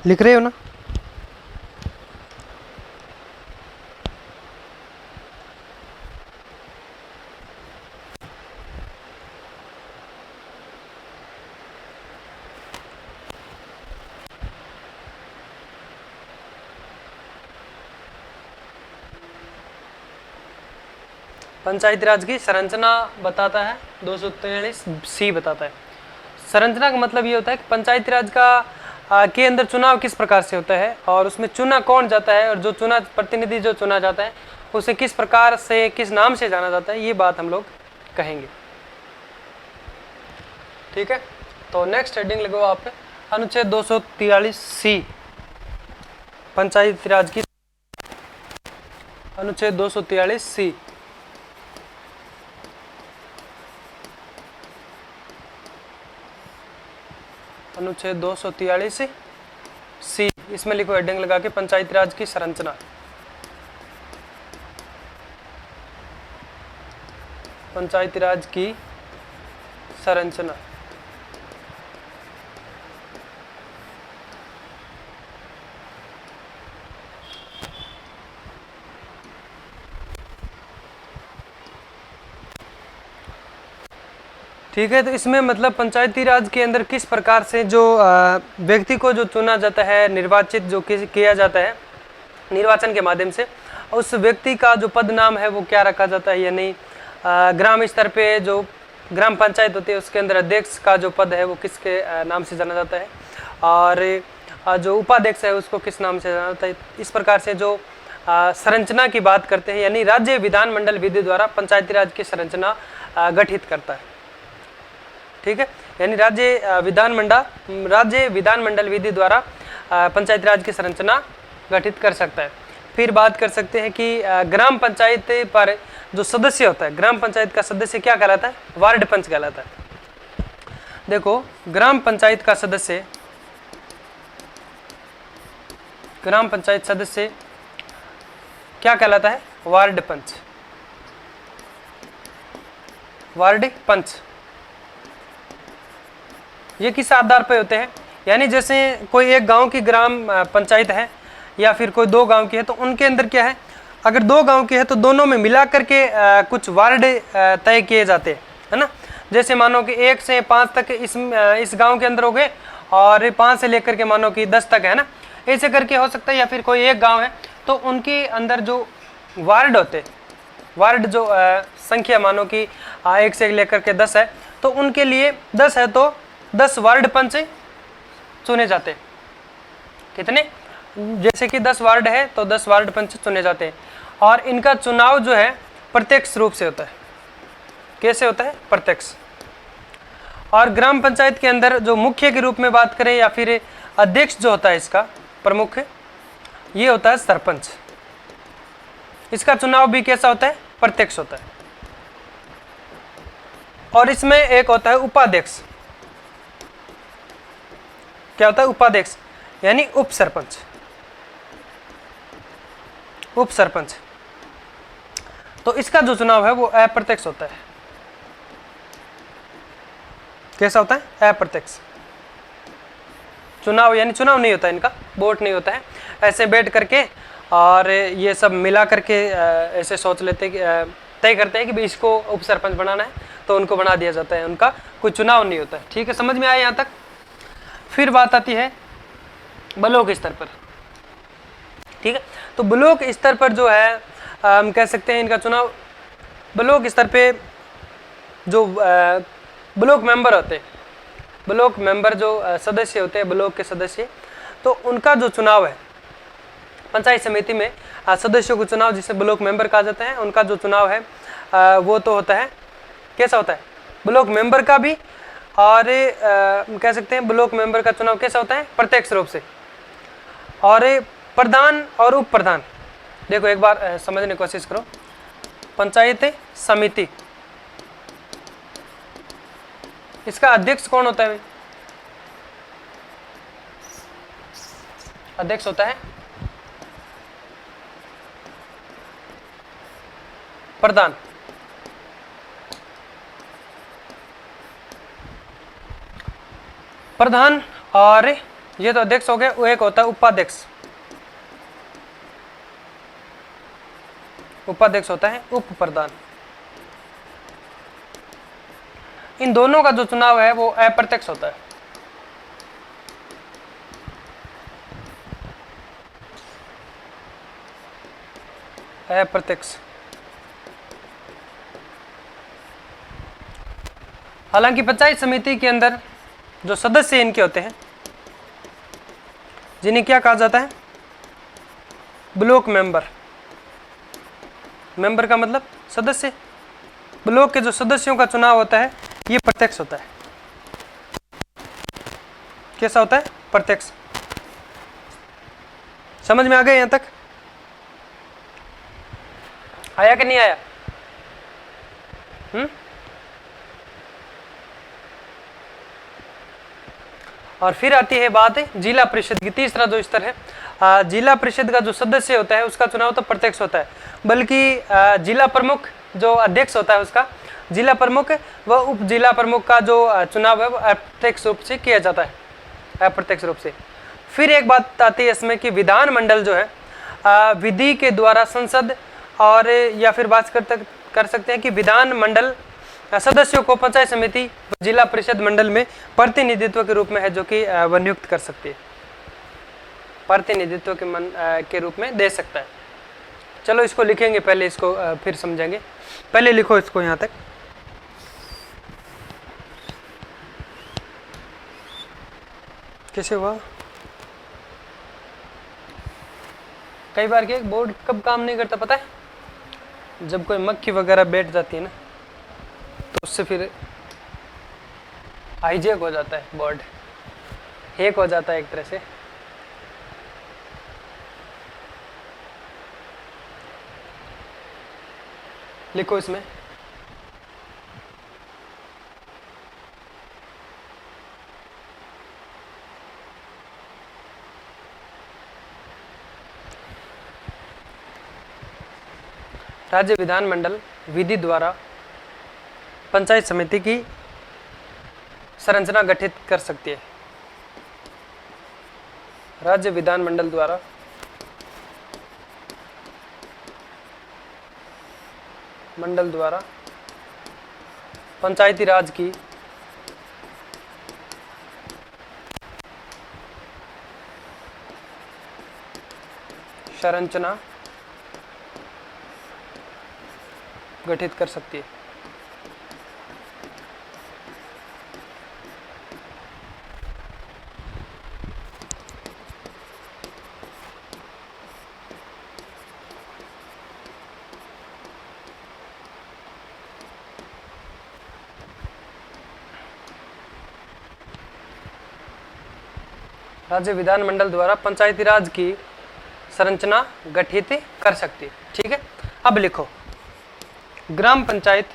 लिख रहे हो ना? पंचायती राज की संरचना बताता है 243 सी बताता है। संरचना का मतलब ये होता है कि पंचायती राज का के अंदर चुनाव किस प्रकार से होता है, और उसमें चुना कौन जाता है, और जो चुना प्रतिनिधि जो चुना जाता है उसे किस प्रकार से, किस नाम से जाना जाता है, ये बात हम लोग कहेंगे, ठीक है। तो नेक्स्ट हेडिंग लगाओ आप, अनुच्छेद 243 सी, पंचायती राज की अनुच्छेद 243 सी। अनुच्छेद 243 सी, इसमें लिखो हेडिंग लगा के पंचायती राज की संरचना। पंचायती राज की संरचना। ठीक है, तो इसमें मतलब पंचायती राज के अंदर किस प्रकार से जो व्यक्ति को जो चुना जाता है, निर्वाचित जो किया जाता है निर्वाचन के माध्यम से, उस व्यक्ति का जो पद नाम है वो क्या रखा जाता है या नहीं। ग्राम स्तर पे जो ग्राम पंचायत होती है उसके अंदर अध्यक्ष का जो पद है वो किसके नाम से जाना जाता है, और जो उपाध्यक्ष है उसको किस नाम से जाना जाता है। इस प्रकार से जो संरचना की बात करते हैं, यानी राज्य विधानमंडल विधि द्वारा पंचायती राज की संरचना गठित करता है, ठीक है। यानी राज्य विधानमंडल विधि द्वारा पंचायती राज की संरचना गठित कर सकता है। फिर बात कर सकते हैं कि ग्राम पंचायत पर जो सदस्य होता है, ग्राम पंचायत का सदस्य क्या कहलाता है? वार्ड पंच कहलाता है। देखो, ग्राम पंचायत का सदस्य, ग्राम पंचायत सदस्य क्या कहलाता है? वार्ड पंच, वार्ड पंच। ये किस आधार पर होते हैं? यानी जैसे कोई एक गांव की ग्राम पंचायत है या फिर कोई दो गांव की है, तो उनके अंदर क्या है, अगर दो गांव की है तो दोनों में मिला करके कुछ वार्ड तय किए जाते हैं, है ना। जैसे मानो कि 1 से 5 तक इस गांव के अंदर हो गए, और 5 से लेकर के मानो कि 10 तक, है ना, ऐसे करके हो सकता है। या फिर कोई एक गांव है तो उनके अंदर जो वार्ड होते, वार्ड जो संख्या मानो कि 1 से लेकर के 10 है, तो उनके लिए 10 है तो 10 वार्ड पंच चुने जाते हैं। कितने? जैसे कि 10 वार्ड है तो 10 वार्ड पंच चुने जाते हैं, और इनका चुनाव जो है प्रत्यक्ष रूप से होता है। कैसे होता है? प्रत्यक्ष। और ग्राम पंचायत के अंदर जो मुख्य के रूप में बात करें या फिर अध्यक्ष जो होता है इसका प्रमुख, ये होता है सरपंच। इसका चुनाव भी कैसा होता है? प्रत्यक्ष होता है। और इसमें एक होता है उपाध्यक्ष। क्या होता है? उपाध्यक्ष, यानी उप सरपंच। उप सरपंच, तो इसका जो चुनाव है वो अप्रत्यक्ष होता है। कैसा होता है? अप्रत्यक्ष चुनाव, यानी चुनाव नहीं होता है इनका, वोट नहीं होता है। ऐसे बैठ करके और ये सब मिला करके ऐसे सोच लेते कि तय करते हैं कि भाई इसको उप सरपंच बनाना है, तो उनको बना दिया जाता है, उनका कोई चुनाव नहीं होता है। ठीक है, समझ में आया यहाँ तक? फिर बात आती है ब्लॉक स्तर पर। ठीक है, तो ब्लॉक स्तर पर जो है हम कह सकते हैं इनका चुनाव, ब्लॉक स्तर पे जो ब्लॉक मेंबर होते हैं, ब्लॉक मेंबर जो सदस्य होते हैं, ब्लॉक के सदस्य, तो उनका जो चुनाव है पंचायत समिति में सदस्यों को चुनाव, जिसे ब्लॉक मेंबर कहा जाता है, उनका जो चुनाव है वो तो होता है, कैसा होता है? ब्लॉक मेंबर का भी, और कह सकते हैं ब्लॉक मेंबर का चुनाव कैसा होता है? प्रत्यक्ष रूप से। और प्रधान और उप प्रधान, देखो एक बार समझने की कोशिश करो। पंचायत समिति, इसका अध्यक्ष कौन होता है? अध्यक्ष होता है प्रधान। प्रधान, और ये तो अध्यक्ष हो गए, वो एक होता है उपाध्यक्ष। उपाध्यक्ष होता है उप प्रधान। इन दोनों का जो चुनाव है वो अप्रत्यक्ष होता है। अप्रत्यक्ष। हालांकि पंचायत समिति के अंदर जो सदस्य इनके होते हैं, जिन्हें क्या कहा जाता है? Block member. मेंबर का मतलब सदस्य। ब्लॉक के जो सदस्यों का चुनाव होता है ये प्रत्यक्ष होता है। कैसा होता है? प्रत्यक्ष। समझ में आ गया यहां तक? आया कि नहीं आया? और फिर आती है बात जिला परिषद की। तीसरा जो स्तर है, जिला परिषद का जो सदस्य होता है उसका चुनाव तो प्रत्यक्ष होता है, बल्कि जिला प्रमुख जो अध्यक्ष होता है उसका, जिला प्रमुख व उप जिला प्रमुख का जो चुनाव है वो अप्रत्यक्ष रूप से किया जाता है, अप्रत्यक्ष रूप से। फिर एक बात आती है इसमें कि विधानमंडल जो है विधि के द्वारा संसद, और या फिर बात कर सकते हैं कि विधानमंडल सदस्यों को पंचायत समिति जिला परिषद मंडल में प्रतिनिधित्व के रूप में है, जो कि वह नियुक्त कर सकती है, प्रतिनिधित्व के रूप में दे सकता है। चलो इसको लिखेंगे पहले, इसको फिर समझेंगे। पहले लिखो इसको यहाँ तक। कैसे हुआ? कई बार के बोर्ड कब काम नहीं करता पता है? जब कोई मक्खी वगैरह बैठ जाती है ना, तो उससे फिर हाईजैक हो जाता है बोर्ड, हैक हो जाता है एक तरह से। लिखो इसमें। राज्य विधानमंडल विधि द्वारा पंचायत समिति की संरचना गठित कर सकती है। राज्य विधानमंडल द्वारा पंचायती राज की संरचना गठित कर सकती है। राज्य विधानमंडल द्वारा पंचायती राज की संरचना गठित कर सकती है। ठीक है, अब लिखो ग्राम पंचायत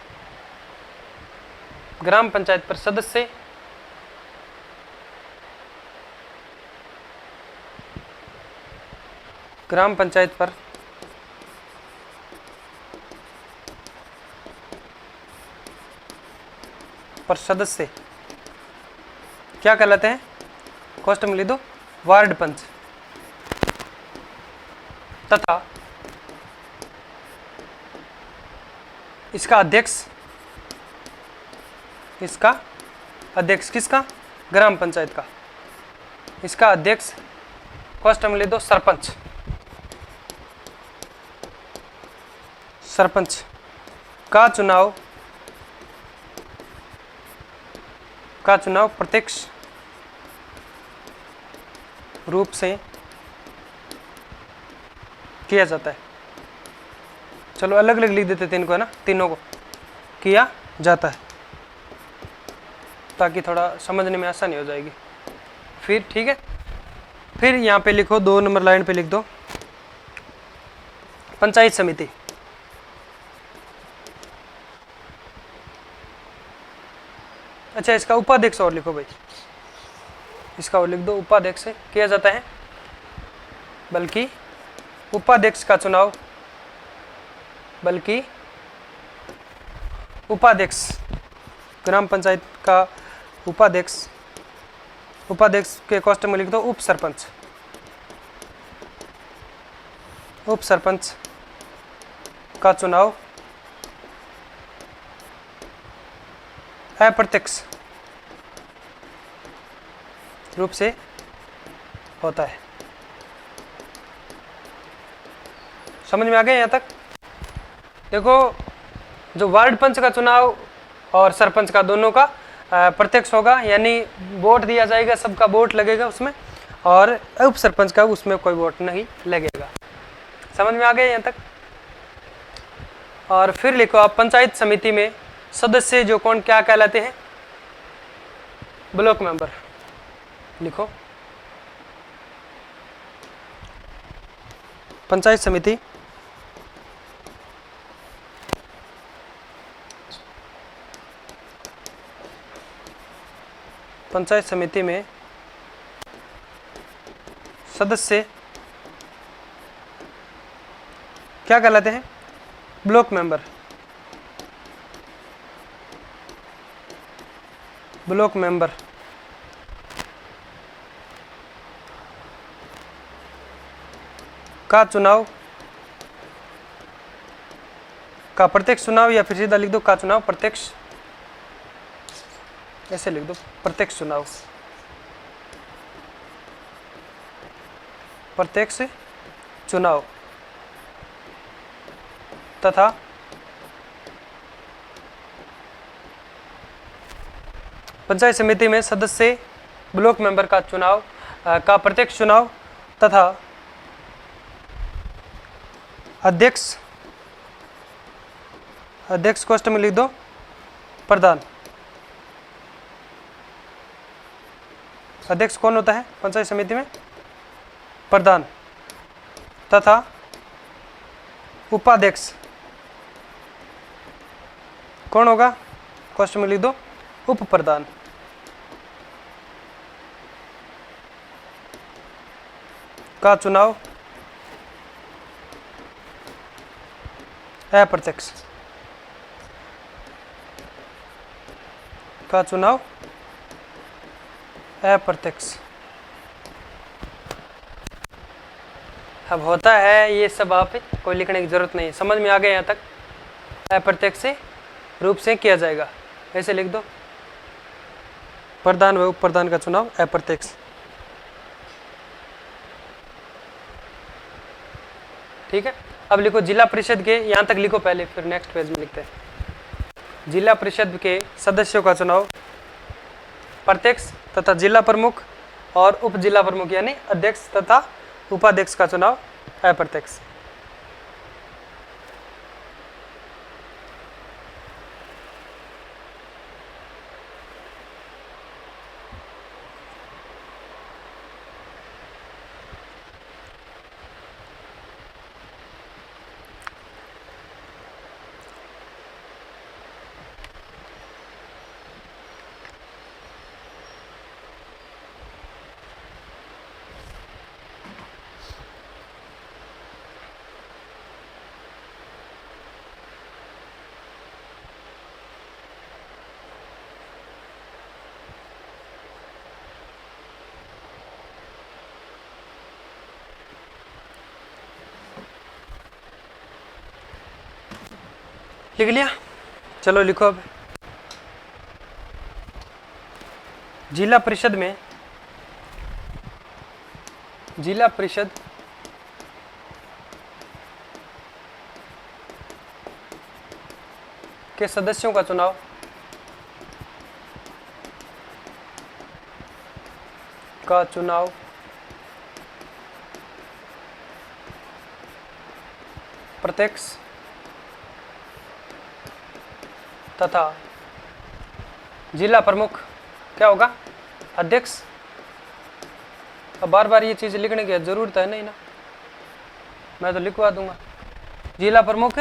पर सदस्य ग्राम पंचायत पर सदस्य क्या कहलाते हैं? कॉस्ट में लिख दो वार्ड पंच तथा इसका अध्यक्ष किसका? ग्राम पंचायत का। इसका अध्यक्ष कॉस्ट में लिख दो सरपंच का चुनाव प्रत्यक्ष रूप से किया जाता है। चलो अलग अलग लिख देते हैं इनको, है ना, तीनों को किया जाता है ताकि थोड़ा समझने में आसानी हो जाएगी फिर। ठीक है, फिर यहाँ पे लिखो 2 नंबर लाइन पे लिख दो पंचायत समिति। अच्छा, इसका उपाध्यक्ष और लिखो भाई, इसका और लिख दो। उपाध्यक्ष से किया जाता है, बल्कि उपाध्यक्ष ग्राम पंचायत का उपाध्यक्ष के कॉस्ट में लिख दो उप सरपंच का चुनाव अप्रत्यक्ष रूप से होता है। समझ में आ गया यहाँ तक? देखो, जो वार्ड पंच का चुनाव और सरपंच का दोनों का प्रत्यक्ष होगा, यानी वोट दिया जाएगा, सबका वोट लगेगा उसमें, और उप सरपंच का उसमें कोई वोट नहीं लगेगा। समझ में आ गया यहाँ तक? और फिर लिखो आप पंचायत समिति में सदस्य जो कौन क्या कहलाते हैं? ब्लॉक मेंबर लिखो। पंचायत समिति में सदस्य क्या कहलाते हैं? ब्लॉक मेंबर का चुनाव का प्रत्यक्ष चुनाव, या फिर सीधा लिख दो का चुनाव प्रत्यक्ष, ऐसे लिख दो प्रत्यक्ष चुनाव तथा पंचायत समिति में सदस्य ब्लॉक मेंबर का चुनाव का प्रत्यक्ष चुनाव तथा अध्यक्ष कोष्ठ में लिख दो प्रधान। अध्यक्ष कौन होता है पंचायत समिति में? प्रधान। तथा उपाध्यक्ष कौन होगा? क्वेश्चन में लिख दो उप प्रधान। का चुनाव अप्रत्यक्ष। का चुनाव अप्रत्यक्ष। अब होता है ये सब, आप कोई लिखने की जरूरत नहीं, समझ में आ गए यहाँ तक? अप्रत्यक्ष रूप से किया जाएगा, ऐसे लिख दो, प्रधान व उप प्रधान का चुनाव अप्रत्यक्ष। ठीक है, अब लिखो जिला परिषद के, यहाँ तक लिखो पहले, फिर नेक्स्ट पेज में लिखते हैं। जिला परिषद के सदस्यों का चुनाव प्रत्यक्ष तथा जिला प्रमुख और उप जिला प्रमुख यानी अध्यक्ष तथा उपाध्यक्ष का चुनाव अप्रत्यक्ष। लिख लिया? चलो लिखो अब। जिला परिषद में, जिला परिषद के सदस्यों का चुनाव प्रत्यक्ष तथा जिला प्रमुख क्या होगा? अध्यक्ष। अब बार बार ये चीज़ लिखने की जरूरत है नहीं ना, मैं तो लिखवा दूंगा। जिला प्रमुख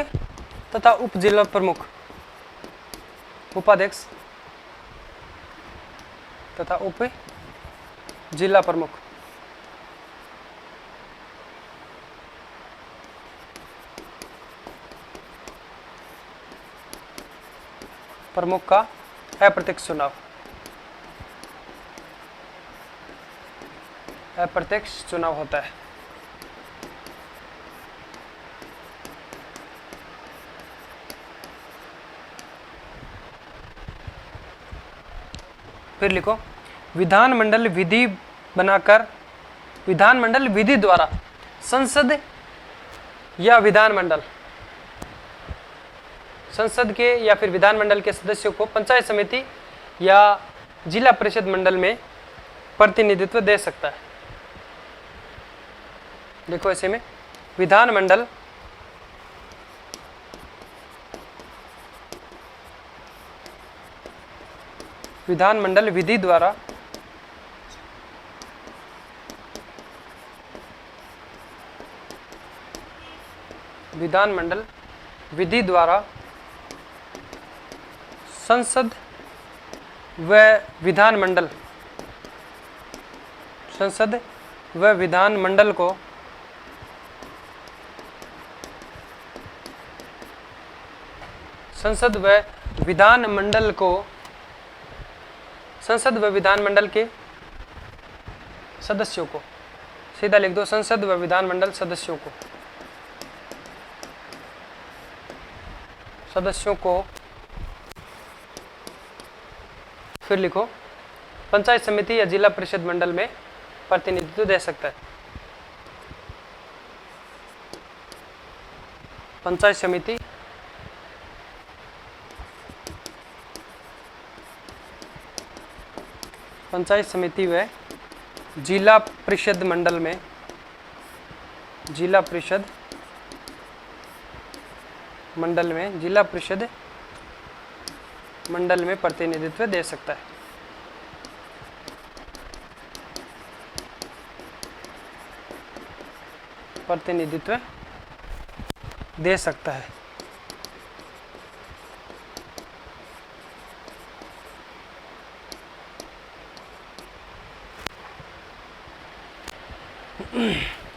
तथा उप जिला प्रमुख, उपाध्यक्ष तथा उप जिला प्रमुख। प्रमुख का अप्रत्यक्ष चुनाव, अप्रत्यक्ष चुनाव होता है। फिर लिखो विधानमंडल विधि बनाकर, विधानमंडल विधि द्वारा संसद या विधानमंडल, संसद के या फिर विधानमंडल के सदस्यों को पंचायत समिति या जिला परिषद मंडल में प्रतिनिधित्व दे सकता है। देखो ऐसे में विधानमंडल विधि द्वारा विधानमंडल विधि द्वारा संसद व विधानमंडल, संसद व विधानमंडल को संसद व विधानमंडल के सदस्यों को, सीधा लिख दो संसद व विधानमंडल सदस्यों को, फिर लिखो पंचायत समिति या जिला परिषद मंडल में प्रतिनिधित्व दे सकता है। पंचायत समिति व जिला परिषद मंडल में, जिला परिषद मंडल में प्रतिनिधित्व दे सकता है। प्रतिनिधित्व दे सकता है।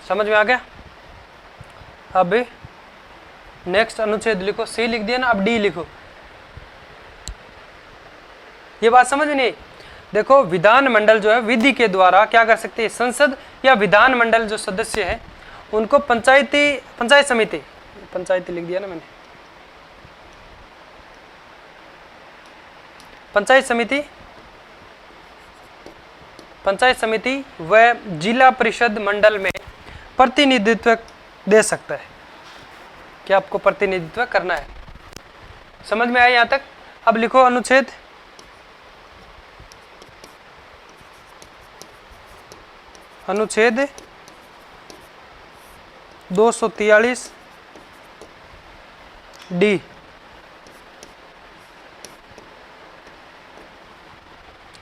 समझ में आ गया? अब नेक्स्ट अनुच्छेद लिखो, सी लिख दिया ना, अब डी लिखो। ये बात समझ में नहीं? देखो विधानमंडल जो है विधि के द्वारा क्या कर सकती है, संसद या विधानमंडल जो सदस्य है उनको पंचायत समिति लिख दिया ना मैंने, पंचायत समिति व जिला परिषद मंडल में प्रतिनिधित्व दे सकता है। क्या आपको प्रतिनिधित्व करना है? समझ में आया यहाँ तक? अब लिखो अनुच्छेद अनुच्छेद 243 डी।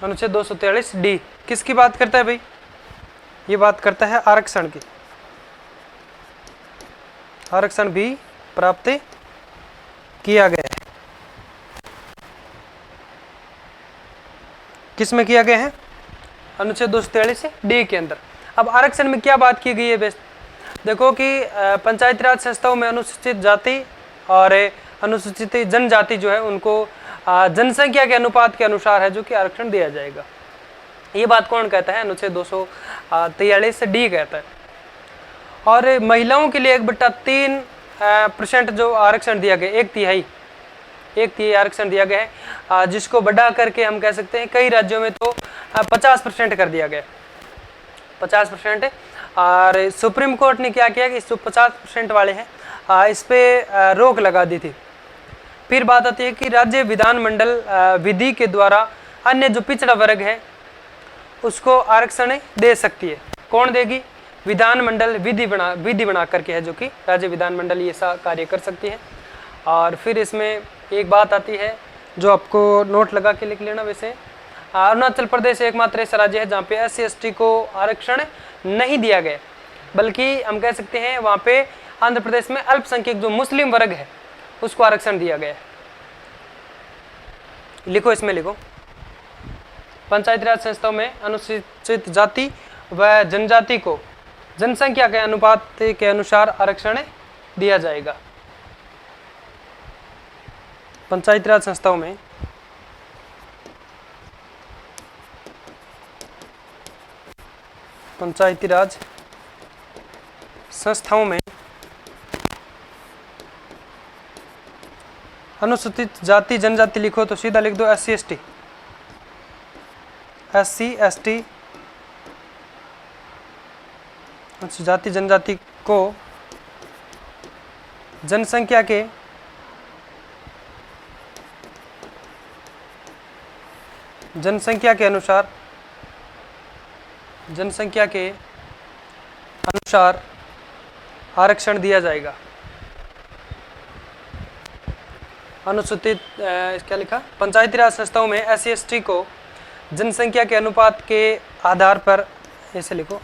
अनुच्छेद 243 डी किसकी बात करता है भाई? ये बात करता है आरक्षण की। आरक्षण भी प्राप्त किया गया है। किस में किया गया है? अनुच्छेद 243 डी के अंदर। अब आरक्षण में क्या बात की गई है बेस्ट? देखो कि पंचायती राज संस्थाओं में अनुसूचित जाति और अनुसूचित जनजाति जो है उनको जनसंख्या के अनुपात के अनुसार है जो कि आरक्षण दिया जाएगा। ये बात कौन कहता है? अनुच्छेद 243 डी कहता है। और महिलाओं के लिए 1/3% जो आरक्षण दिया गया, एक तिहाई आरक्षण दिया गया है, जिसको बढ़ा करके हम कह सकते हैं कई राज्यों में तो 50% कर दिया गया, 50%। और सुप्रीम कोर्ट ने क्या किया कि जो 50% वाले हैं इस पे रोक लगा दी थी। फिर बात आती है कि राज्य विधानमंडल विधि के द्वारा अन्य जो पिछड़ा वर्ग है उसको आरक्षण दे सकती है। कौन देगी? विधानमंडल विधि बना करके है, जो कि राज्य विधानमंडल ये सा कार्य कर सकती है। और फिर इसमें एक बात आती है जो आपको नोट लगा के लिख लेना। वैसे अरुणाचल प्रदेश एकमात्र ऐसा राज्य है जहाँ पे SC/ST को आरक्षण नहीं दिया गया, बल्कि हम कह सकते हैं वहाँ पे आंध्र प्रदेश में अल्पसंख्यक जो मुस्लिम वर्ग है उसको आरक्षण दिया गया है। लिखो, इसमें लिखो, पंचायती राज संस्थाओं में अनुसूचित जाति व जनजाति को जनसंख्या के अनुपात के अनुसार आरक्षण दिया जाएगा। पंचायती राज संस्थाओं में अनुसूचित जाति जनजाति लिखो तो सीधा लिख दो SC/ST जाति जनजाति को जनसंख्या के अनुसार आरक्षण दिया जाएगा। अनुसूचित क्या लिखा? पंचायती राज संस्थाओं में SC/ST को जनसंख्या के अनुपात के आधार पर, ऐसे लिखो,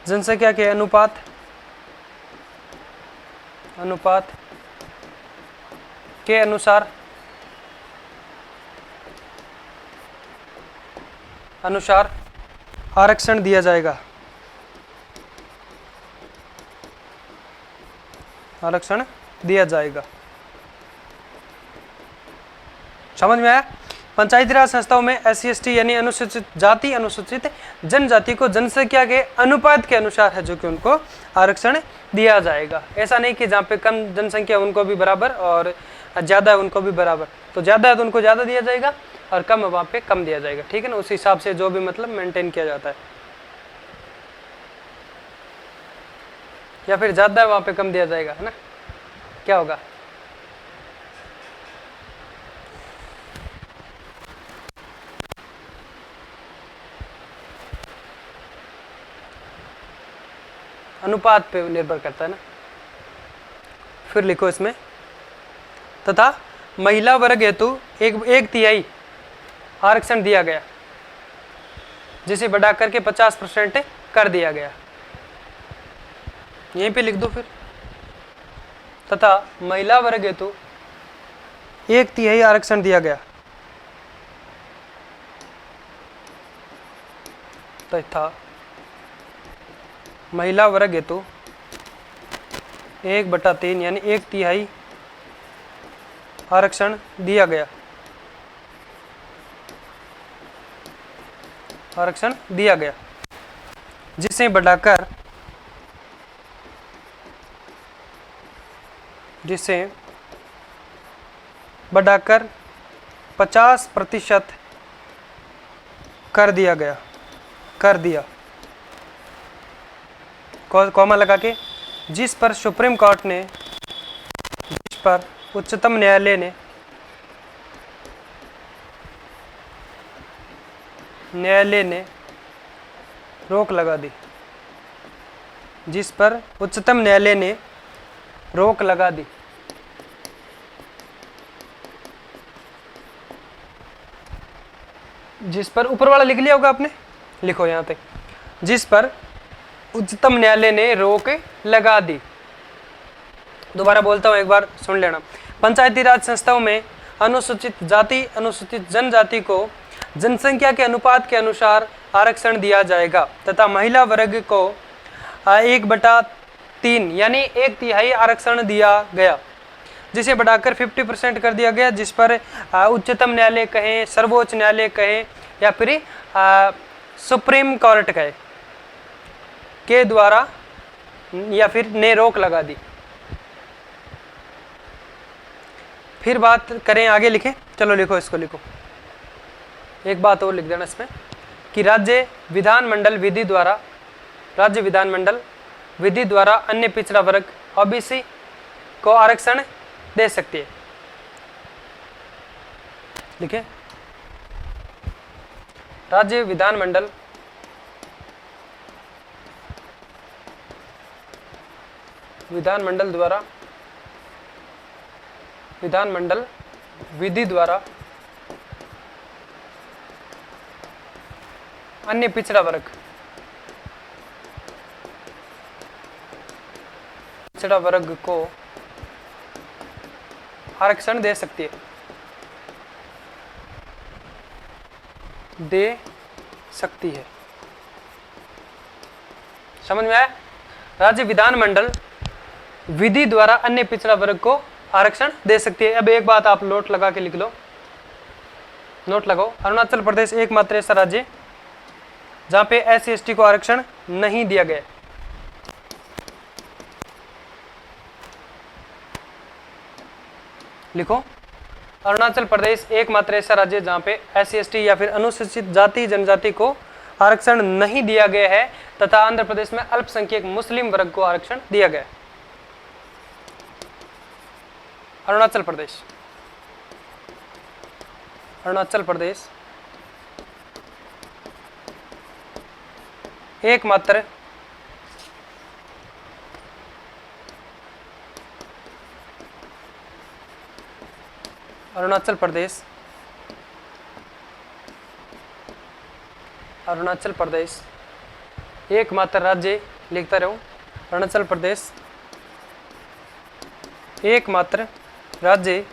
जनसंख्या के अनुपात के अनुसार आरक्षण दिया जाएगा। समझ में आया? पंचायती राज संस्थाओं में SC/ST यानी अनुसूचित जाति अनुसूचित जनजाति को जनसंख्या के अनुपात के अनुसार है जो कि उनको आरक्षण दिया जाएगा। ऐसा नहीं कि जहाँ पे कम जनसंख्या उनको भी बराबर और ज़्यादा है उनको भी बराबर, तो ज़्यादा है तो उनको ज़्यादा दिया जाएगा और कम है वहाँ पे कम दिया जाएगा। ठीक है ना? उस हिसाब से जो भी मतलब मेंटेन किया जाता है, या फिर ज़्यादा है वहाँ पे कम दिया जाएगा, है ना? क्या होगा? अनुपात पे निर्भर करता है ना। फिर लिखो इसमें, तथा महिला वर्ग हेतु एक तिहाई आरक्षण दिया गया, जिसे बढ़ा करके 50% कर दिया गया। यहीं पे लिख दो फिर, तथा महिला वर्ग हेतु 1/3 आरक्षण दिया गया, तथा महिला वर्ग हेतु 1/3 यानी 1/3 आरक्षण दिया गया, आरक्षण दिया गया, जिसे बढ़ाकर 50% कर दिया गया, कर दिया, कॉमा लगा के, जिस पर सुप्रीम कोर्ट ने, जिस पर उच्चतम न्यायालय ने रोक लगा दी, जिस पर उच्चतम न्यायालय ने रोक लगा दी। जिस पर, ऊपर वाला लिख लिया होगा आपने, लिखो यहां पे, जिस पर उच्चतम न्यायालय ने रोक लगा दी। दोबारा बोलता हूं, एक बार सुन लेना। पंचायती राज संस्थाओं में अनुसूचित जाति, अनुसूचित जनजाति को जनसंख्या के अनुपात के अनुसार आरक्षण दिया जाएगा तथा महिला वर्ग को 1/3 यानी 1/3 आरक्षण दिया गया, जिसे बढ़ाकर 50% कर दिया गया, जिस पर उच्चतम न्यायालय कहें, सर्वोच्च न्यायालय कहें या फिर सुप्रीम कोर्ट कहे के द्वारा या फिर ने रोक लगा दी। फिर बात करें, आगे लिखें, चलो लिखो, इसको लिखो, एक बात और लिख देना इसमें कि राज्य विधानमंडल विधि द्वारा, राज्य विधानमंडल विधि द्वारा अन्य पिछड़ा वर्ग ओबीसी को आरक्षण दे सकती है। लिखे, राज्य विधानमंडल द्वारा, विधानमंडल विधि द्वारा अन्य पिछड़ा वर्ग को आरक्षण दे सकती है, दे सकती है। समझ में आया? राज्य विधानमंडल विधि द्वारा अन्य पिछड़ा वर्ग को आरक्षण दे सकती है। अब एक बात आप नोट लगा के लिख लो, नोट लगाओ, अरुणाचल प्रदेश एकमात्र ऐसा राज्य जहां पे SC/ST को आरक्षण नहीं दिया गया। लिखो, अरुणाचल प्रदेश एकमात्र ऐसा राज्य जहां पे SC/ST या फिर अनुसूचित जाति जनजाति को आरक्षण नहीं दिया गया है तथा आंध्र प्रदेश में अल्पसंख्यक मुस्लिम वर्ग को आरक्षण दिया गया। अरुणाचल प्रदेश, अरुणाचल प्रदेश एकमात्र अरुणाचल प्रदेश एकमात्र राज्य, लिखता रहूं, अरुणाचल प्रदेश एकमात्र राज्य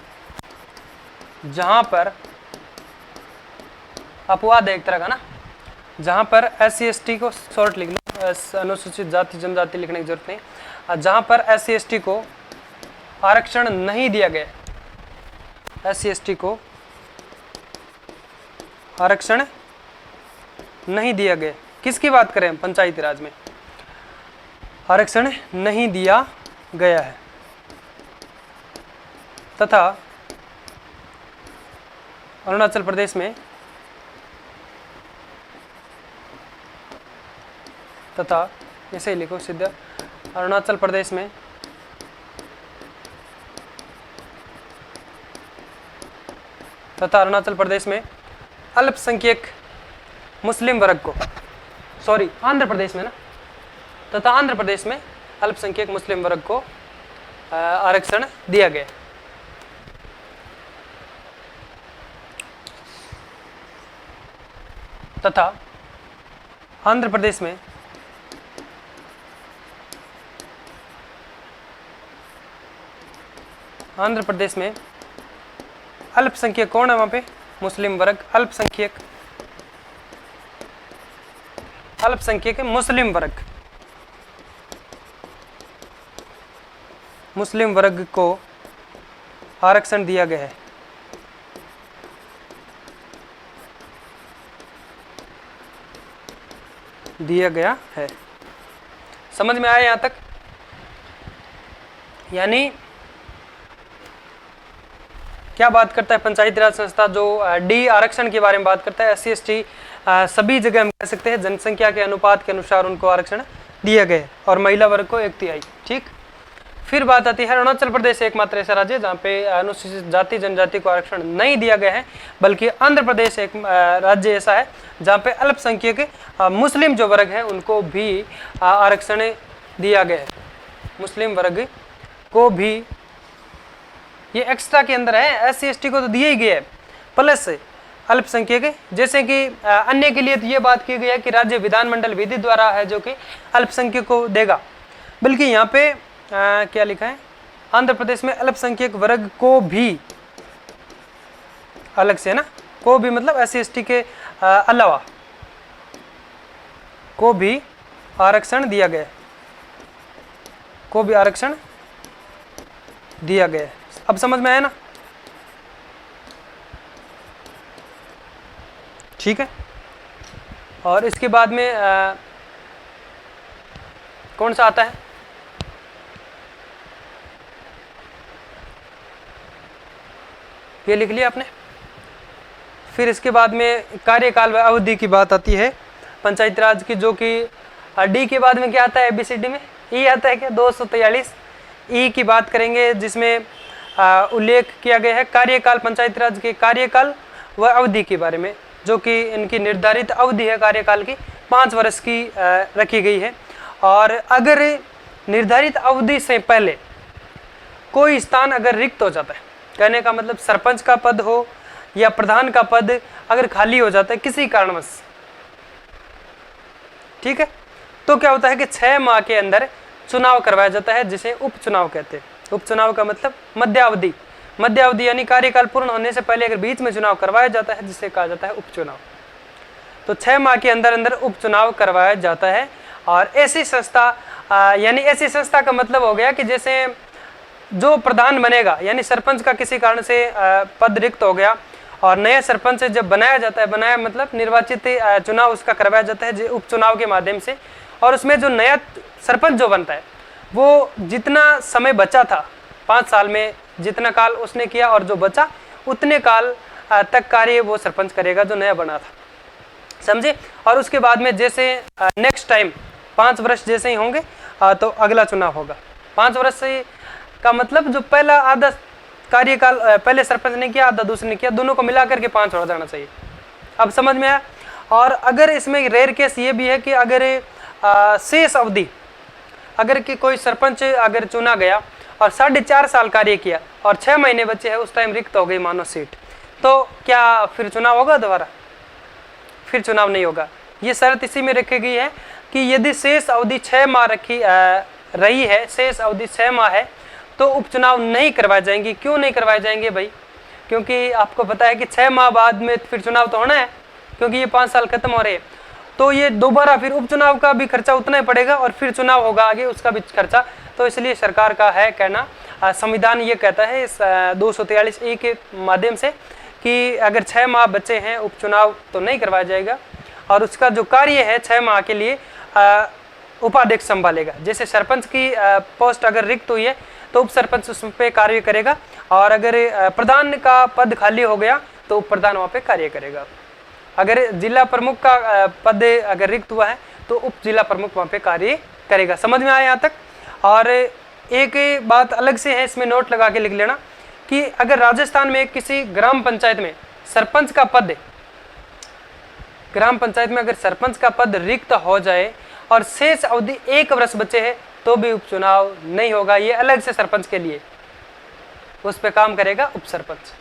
जहां पर, अपवाद है एक तरह का ना, जहां पर SC/ST को शॉर्ट लिख लो, अनुसूचित जाति जनजाति लिखने की जरूरत नहीं, जहां पर SC/ST को आरक्षण नहीं दिया गया, SC/ST को आरक्षण नहीं दिया गया। किसकी बात करें हम? पंचायती राज में आरक्षण नहीं दिया गया है तथा अरुणाचल प्रदेश में, तथा ऐसे ही लिखो सीधा, अरुणाचल प्रदेश में तथा अरुणाचल प्रदेश में अल्पसंख्यक मुस्लिम वर्ग को, सॉरी आंध्र प्रदेश में ना, तथा आंध्र प्रदेश में अल्पसंख्यक मुस्लिम वर्ग को आरक्षण दिया गया। तथा आंध्र प्रदेश में अल्पसंख्यक कौन है वहां पे? मुस्लिम वर्ग, अल्पसंख्यक मुस्लिम वर्ग मुस्लिम वर्ग को आरक्षण दिया गया है। दिया गया है। समझ में आया यहां तक? यानी क्या बात करता है पंचायती राज संस्था, जो डी आरक्षण के बारे में बात करता है। SC ST सभी जगह हम कह सकते हैं जनसंख्या के अनुपात के अनुसार उनको आरक्षण दिया गया है, और महिला वर्ग को 1/3। ठीक। फिर बात आती है अरुणाचल प्रदेश एकमात्र ऐसा राज्य जहाँ पे अनुसूचित जाति जनजाति को आरक्षण नहीं दिया गया है, बल्कि आंध्र प्रदेश एक राज्य ऐसा है जहाँ पे अल्पसंख्यक मुस्लिम जो वर्ग है उनको भी आरक्षण दिया गया है। मुस्लिम वर्ग को भी ये एक्स्ट्रा के अंदर है, SC ST को तो दिया ही गया है, प्लस अल्पसंख्यक, जैसे कि अन्य के लिए तो ये बात की गई है कि राज्य विधानमंडल विधि द्वारा है जो कि अल्पसंख्यक को देगा, बल्कि यहाँ पे क्या लिखा है, आंध्र प्रदेश में अल्पसंख्यक वर्ग को भी अलग से, है ना, को भी मतलब SC ST के अलावा को भी आरक्षण दिया गया, को भी आरक्षण दिया गया। अब समझ में आया ना? ठीक है। और इसके बाद में कौन सा आता है? ये लिख लिया आपने। फिर इसके बाद में कार्यकाल व अवधि की बात आती है पंचायती राज की, जो कि डी के बाद में क्या आता है ABCD में? ई आता है क्या? 243 ई की बात करेंगे, जिसमें उल्लेख किया गया है कार्यकाल, पंचायती राज के कार्यकाल व अवधि के बारे में, जो कि इनकी निर्धारित अवधि है कार्यकाल की 5 वर्ष की रखी गई है। और अगर निर्धारित अवधि से पहले कोई स्थान अगर रिक्त हो जाता है, कहने का मतलब सरपंच का पद हो या प्रधान का पद अगर खाली हो जाता है किसी कारणवश, ठीक है, तो क्या होता है कि 6 माह के अंदर चुनाव करवाया जाता है, जिसे उपचुनाव कहते हैं। उपचुनाव का मतलब मध्यावधि, मध्यावधि यानी कार्यकाल पूर्ण होने से पहले अगर बीच में चुनाव करवाया जाता है, जिसे कहा जाता है उपचुनाव। तो 6 माह के अंदर अंदर उपचुनाव करवाया जाता है। और ऐसी संस्था यानी ऐसी संस्था का मतलब हो गया कि जैसे जो प्रधान बनेगा, यानी सरपंच का किसी कारण से पद रिक्त हो गया और नया सरपंच जब बनाया जाता है, बनाया मतलब निर्वाचित चुनाव उसका करवाया जाता है उपचुनाव के माध्यम से, और उसमें जो नया सरपंच जो बनता है वो जितना समय बचा था 5 साल में, जितना काल उसने किया और जो बचा उतने काल तक कार्य वो सरपंच करेगा जो नया बना था, समझे। और उसके बाद में जैसे नेक्स्ट टाइम 5 वर्ष जैसे ही होंगे तो अगला चुनाव होगा। 5 वर्ष से का मतलब जो पहला आधा कार्यकाल पहले सरपंच ने किया, आधा दूसरे ने किया, दोनों को मिला करके 5 हो जाना चाहिए। अब समझ में आया। और अगर इसमें रेयर केस ये भी है कि अगर शेष अवधि, अगर कि कोई सरपंच अगर चुना गया और 4.5 साल कार्य किया और 6 महीने बचे हैं, उस टाइम रिक्त हो गई मानो सीट, तो क्या फिर चुनाव होगा दोबारा? फिर चुनाव नहीं होगा। ये शर्त इसी में रखी गई है कि यदि शेष अवधि 6 माह रही है, शेष अवधि 6 माह है, तो उपचुनाव नहीं करवाए जाएंगे। क्यों नहीं करवाए जाएंगे भाई? क्योंकि आपको पता है कि 6 माह बाद में फिर चुनाव तो होना है, क्योंकि ये 5 साल खत्म हो रहे हैं, तो ये दोबारा फिर उपचुनाव का भी खर्चा उतना ही पड़ेगा और फिर चुनाव होगा आगे उसका भी खर्चा। तो इसलिए सरकार का है कहना, संविधान ये कहता है इस 243 के माध्यम से कि अगर 6 माह बचे हैं उपचुनाव तो नहीं करवाया जाएगा, और उसका जो कार्य है 6 माह के लिए उपाध्यक्ष संभालेगा। जैसे सरपंच की पोस्ट अगर रिक्त हुई है तो उप सरपंच उस पर कार्य करेगा, और अगर प्रधान का पद खाली हो गया तो उप प्रधान वहाँ पे कार्य करेगा। अगर जिला प्रमुख का पद अगर रिक्त हुआ है तो उप जिला प्रमुख वहाँ पे कार्य करेगा। समझ में आया यहाँ तक? और एक बात अलग से है, इसमें नोट लगा के लिख लेना कि अगर राजस्थान में किसी ग्राम पंचायत में सरपंच का पद, ग्राम पंचायत में अगर सरपंच का पद रिक्त हो जाए और शेष अवधि 1 वर्ष बचे हैं तो भी उपचुनाव नहीं होगा। ये अलग से सरपंच के लिए उस पर काम करेगा उप सरपंच,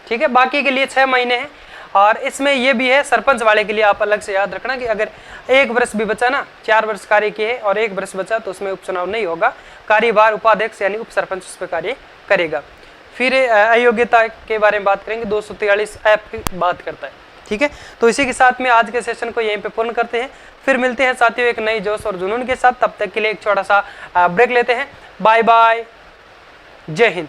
ठीक है। बाकी के लिए 6 महीने हैं। और इसमें ये भी है सरपंच वाले के लिए, आप अलग से याद रखना कि अगर 1 वर्ष भी बचा ना, 4 वर्ष कार्य किए और 1 वर्ष बचा तो उसमें उपचुनाव नहीं होगा। कार्यभार उपाध्यक्ष यानी उप सरपंच उस पर कार्य करेगा। फिर अयोग्यता के बारे में बात करेंगे, 243 ऐप की बात करता है, ठीक है। तो इसी के साथ में आज के सेशन को यहीं पे पूर्ण करते हैं। फिर मिलते हैं साथियों एक नई जोश और जुनून के साथ। तब तक के लिए एक छोटा सा ब्रेक लेते हैं। Bye bye. जय हिंद।